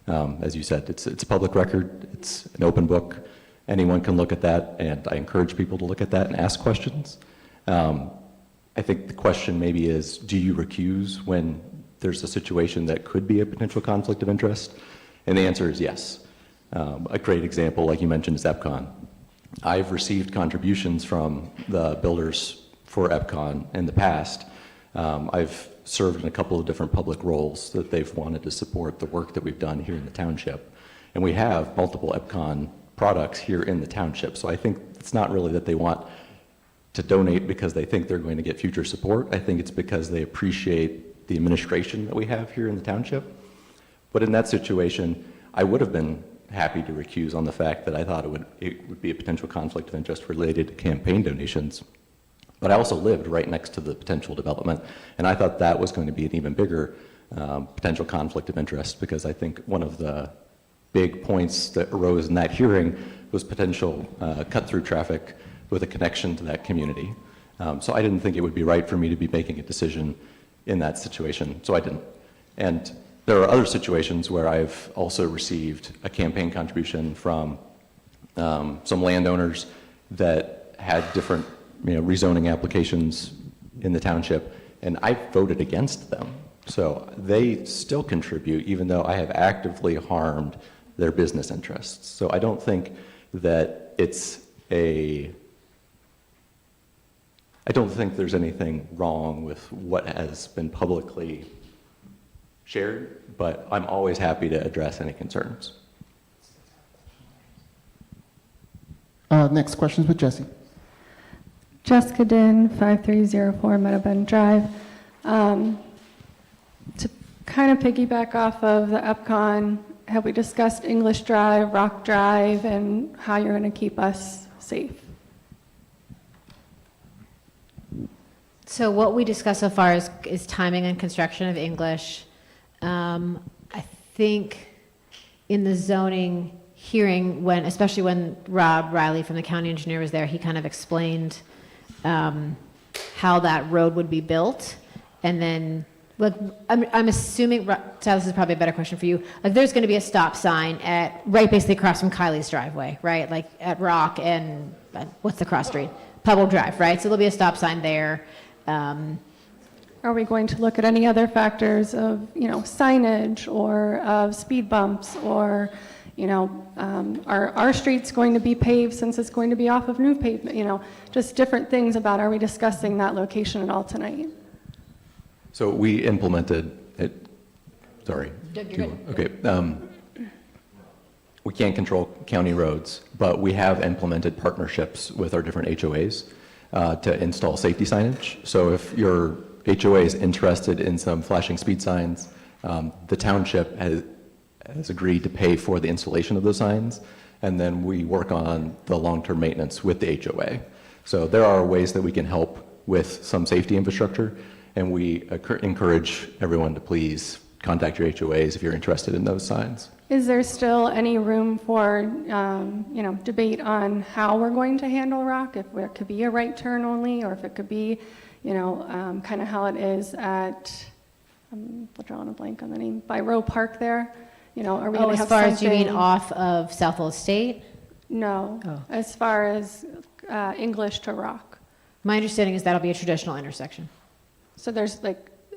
As you said, it's a public record, it's an open book. Anyone can look at that, and I encourage people to look at that and ask questions. I think the question maybe is, do you recuse when there's a situation that could be a potential conflict of interest? And the answer is yes. A great example, like you mentioned, is EPCON. I've received contributions from the builders for EPCON in the past. I've served in a couple of different public roles that they've wanted to support the work that we've done here in the township. And we have multiple EPCON products here in the township. So I think it's not really that they want to donate because they think they're going to get future support. I think it's because they appreciate the administration that we have here in the township. But in that situation, I would have been happy to recuse on the fact that I thought it would be a potential conflict of interest related to campaign donations. But I also lived right next to the potential development, and I thought that was going to be an even bigger potential conflict of interest, because I think one of the big points that arose in that hearing was potential cut-through traffic with a connection to that community. So I didn't think it would be right for me to be making a decision in that situation, so I didn't. And there are other situations where I've also received a campaign contribution from some landowners that had different rezoning applications in the township, and I voted against them. So they still contribute, even though I have actively harmed their business interests. So I don't think that I don't think there's anything wrong with what has been publicly shared, but I'm always happy to address any concerns. Next questions with Jesse. Jessica Din, 5304 Meadowbend Drive. To kind of piggyback off of the EPCON, have we discussed English Drive, Rock Drive, and how you're going to keep us safe? So what we discussed so far is timing and construction of English. I think in the zoning hearing, especially when Rob Riley from the county engineer was there, he kind of explained how that road would be built. And then, look, I'm assuming, so this is probably a better question for you, like there's going to be a stop sign right basically across from Kylie's driveway, right? Like at Rock and, what's the cross street? Pebble Drive, right? So there'll be a stop sign there. Are we going to look at any other factors of, signage or of speed bumps, or, are our streets going to be paved since it's going to be off of new pavement? Just different things about, are we discussing that location at all tonight? So we implemented it, sorry. Okay. We can't control county roads, but we have implemented partnerships with our different HOAs to install safety signage. So if your HOA is interested in some flashing speed signs, the township has agreed to pay for the installation of those signs, and then we work on the long-term maintenance with the HOA. So there are ways that we can help with some safety infrastructure, and we encourage everyone to please contact your HOAs if you're interested in those signs. Is there still any room for, debate on how we're going to handle Rock? If it could be a right turn only, or if it could be, kind of how it is at, I'm drawing a blank on the name, by Roe Park there? Are we going to have as far as you mean something- off of Southwell Estate? No, as far as English to Rock. My understanding is that'll be a traditional intersection. So there's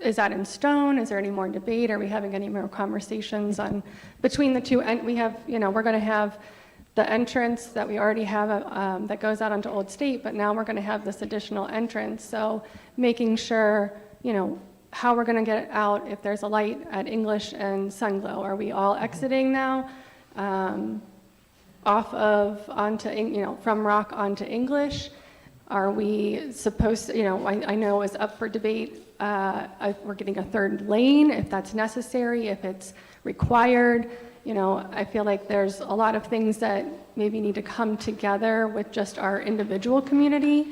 is that in stone? Is there any more debate? Are we having any more conversations on between the two? And we have, we're going to have the entrance that we already have that goes out onto Old State, but now we're going to have this additional entrance. So making sure, how we're going to get out if there's a light at English and Sunglow. Are we all exiting now off of onto, from Rock onto English? Are we supposed to, I know it's up for debate, if we're getting a third lane, if that's necessary, if it's required. you know, I feel like there's a lot of things that maybe need to come together with just our individual community.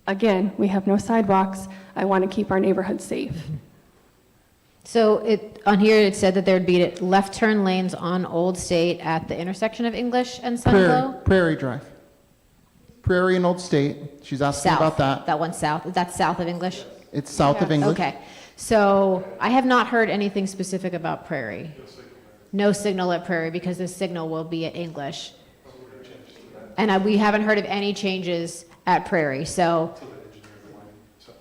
Again, we have no sidewalks. I want to keep our neighborhood safe. So on here, it said that there'd be left turn lanes on Old State at the intersection of English and Sunglow. Prairie Drive. Prairie and Old State. She's asking South. about that. That one's south. That's south of English? It's south of English. Okay. So I have not heard anything specific about Prairie. No signal at Prairie because the signal will be at English. And we haven't heard of any changes at Prairie, so.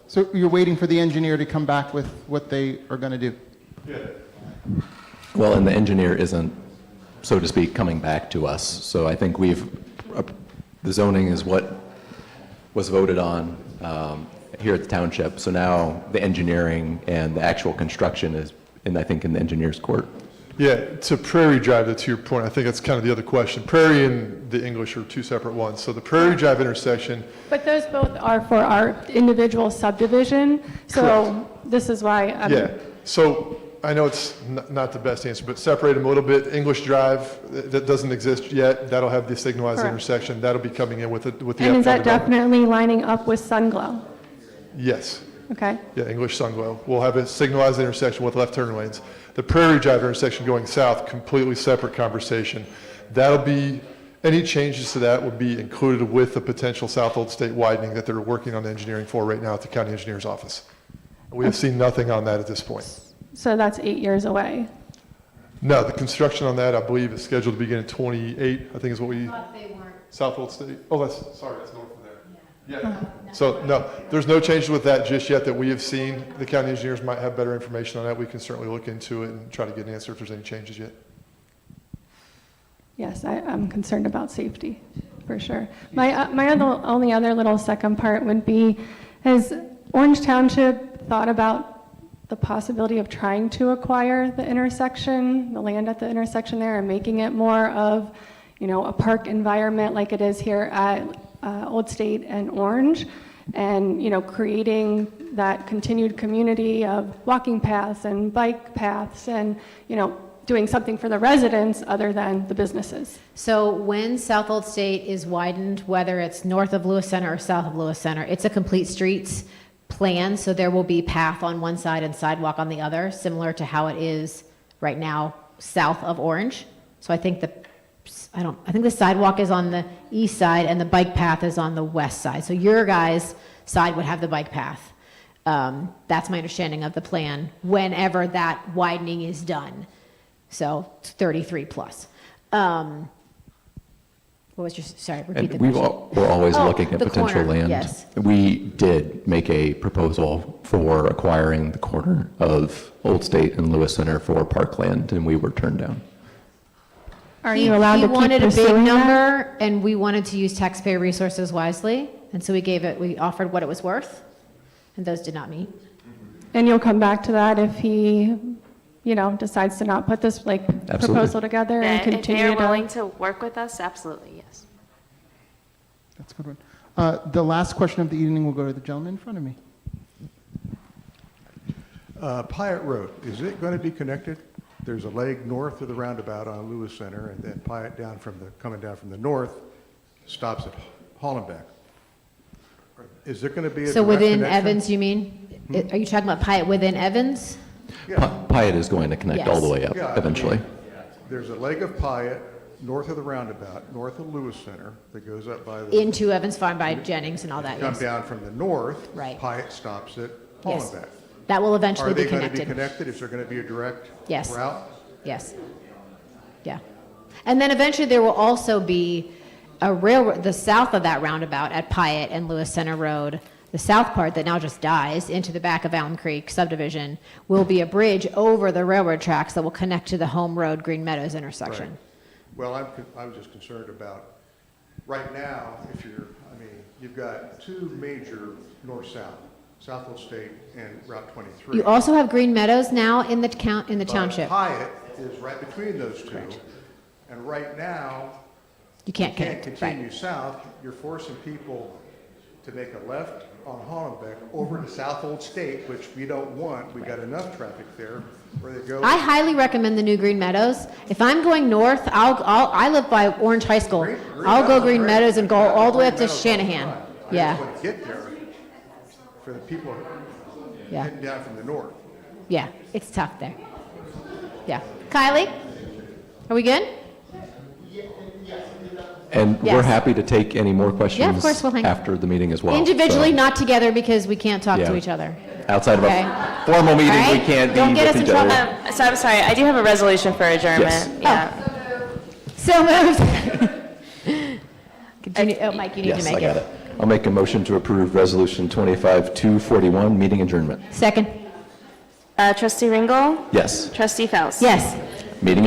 So you're waiting for the engineer to come back with what they are going to do? Well, and the engineer isn't, so to speak, coming back to us. So I think the zoning is what was voted on here at the township. So now the engineering and the actual construction is, I think, in the engineer's court. Yeah, to Prairie Drive, to your point, I think that's kind of the other question. Prairie and the English are two separate ones. So the Prairie Drive intersection, But those both are for our individual subdivision, so this is why I'm. yeah. So I know it's not the best answer, but separate them a little bit. English Drive, that doesn't exist yet. That'll have the signalized Correct. intersection. That'll be coming in with the And is upcoming that development. definitely lining up with Sunglow? Yes. Okay. Yeah, English Sunglow. We'll have a signalized intersection with left turn lanes. The Prairie Drive intersection going south, completely separate conversation. That'll be, any changes to that will be included with the potential South Old State widening that they're working on engineering for right now at the county engineer's office. We have seen nothing on that at this point. So that's 8 years away. No, the construction on that, I believe, is scheduled to begin in 28, I think is what we. South Old State. Oh, that's north of there. Yeah. So, no, there's no changes with that just yet that we have seen. The county engineers might have better information on that. We can certainly look into it and try to get an answer if there's any changes yet. Yes, I'm concerned about safety, for sure. My only other little second part would be, has Orange Township thought about the possibility of trying to acquire the intersection, the land at the intersection there, and making it more of, you know, a park environment like it is here at Old State and Orange, and, you know, creating that continued community of walking paths and bike paths and, you know, doing something for the residents other than the businesses. So when South Old State is widened, whether it's north of Lewis Center or south of Lewis Center, it's a complete streets plan, so there will be path on one side and sidewalk on the other, similar to how it is right now south of Orange. So I think the sidewalk is on the east side and the bike path is on the west side. So your guys' side would have the bike path. That's my understanding of the plan whenever that widening is done. So it's 33 plus. What was your, sorry, repeat the And question. we're always Oh, looking at the potential corner, land. yes. We did make a proposal for acquiring the corner of Old State and Lewis Center for parkland, and we were turned down. Are you allowed to keep He wanted a big pursuing that? number, and we wanted to use taxpayer resources wisely, and so we offered what it was worth, and those did not meet. And you'll come back to that if he, you know, decides to not put this, like, Absolutely. proposal together and If they continue are to. willing to work with us, absolutely, yes. That's a good one. The last question of the evening will go to the gentleman in front of me. Pyatt Road, is it going to be connected? There's a leg north of the roundabout on Lewis Center, and then Pyatt coming down from the north stops at Hollenbeck. Is there going to be a So direct within connection? Evans, you mean? Are you talking about Pyatt within Evans? Pyatt is going to connect all the way up Yeah, I eventually. mean, there's a leg of Pyatt north of the roundabout, north of Lewis Center, that goes up by the. Into Evans Farm by Jennings and all that, Come yes. down from the north. Right. Pyatt stops at Yes. Hollenbeck. That will eventually be Are they going to connected. be connected? Is there going to be a direct Yes. route? Yes. Yeah. And then eventually there will also be a railroad, the south of that roundabout at Pyatt and Lewis Center Road, the south part that now just dies into the back of Allen Creek subdivision, will be a bridge over the railroad tracks that will connect to the Home Road Green Meadows intersection. Right. Well, I'm just concerned about, right now, you've got two major north-south, South Old State and Route 23. You also have Green Meadows now in the township. But Pyatt is right between those two. Correct. And right now, You can't connect, continue south. You're forcing people to make a left on Hollenbeck over to South Old State, which we don't want. We got enough traffic there where they go. I highly recommend the new Green Meadows. If I'm going north, I live by Orange High School. I'll go Green Meadows and go all the way up to Shanahan. I just Yeah, want to get there for the people Yeah. heading down from the north. yeah, it's tough there. Yeah. Kylie, are we good? And we're Yes. happy to take any more questions Yeah, of course, we'll hang- after the meeting as well. Individually, So, not together because we can't talk Yeah. to each other. Outside of Okay. a formal meeting, we Alright? can't be Don't get with us in each other. trouble. So I'm sorry, I do have a resolution for adjournment. Yes. Yeah. So moved. Oh, Mike, you need to Yes, make I got it. I'll make a motion to approve Resolution 25-241, meeting adjournment. Second. Trustee Ringel? Yes. Trustee Faust? Yes. Meeting adjourned.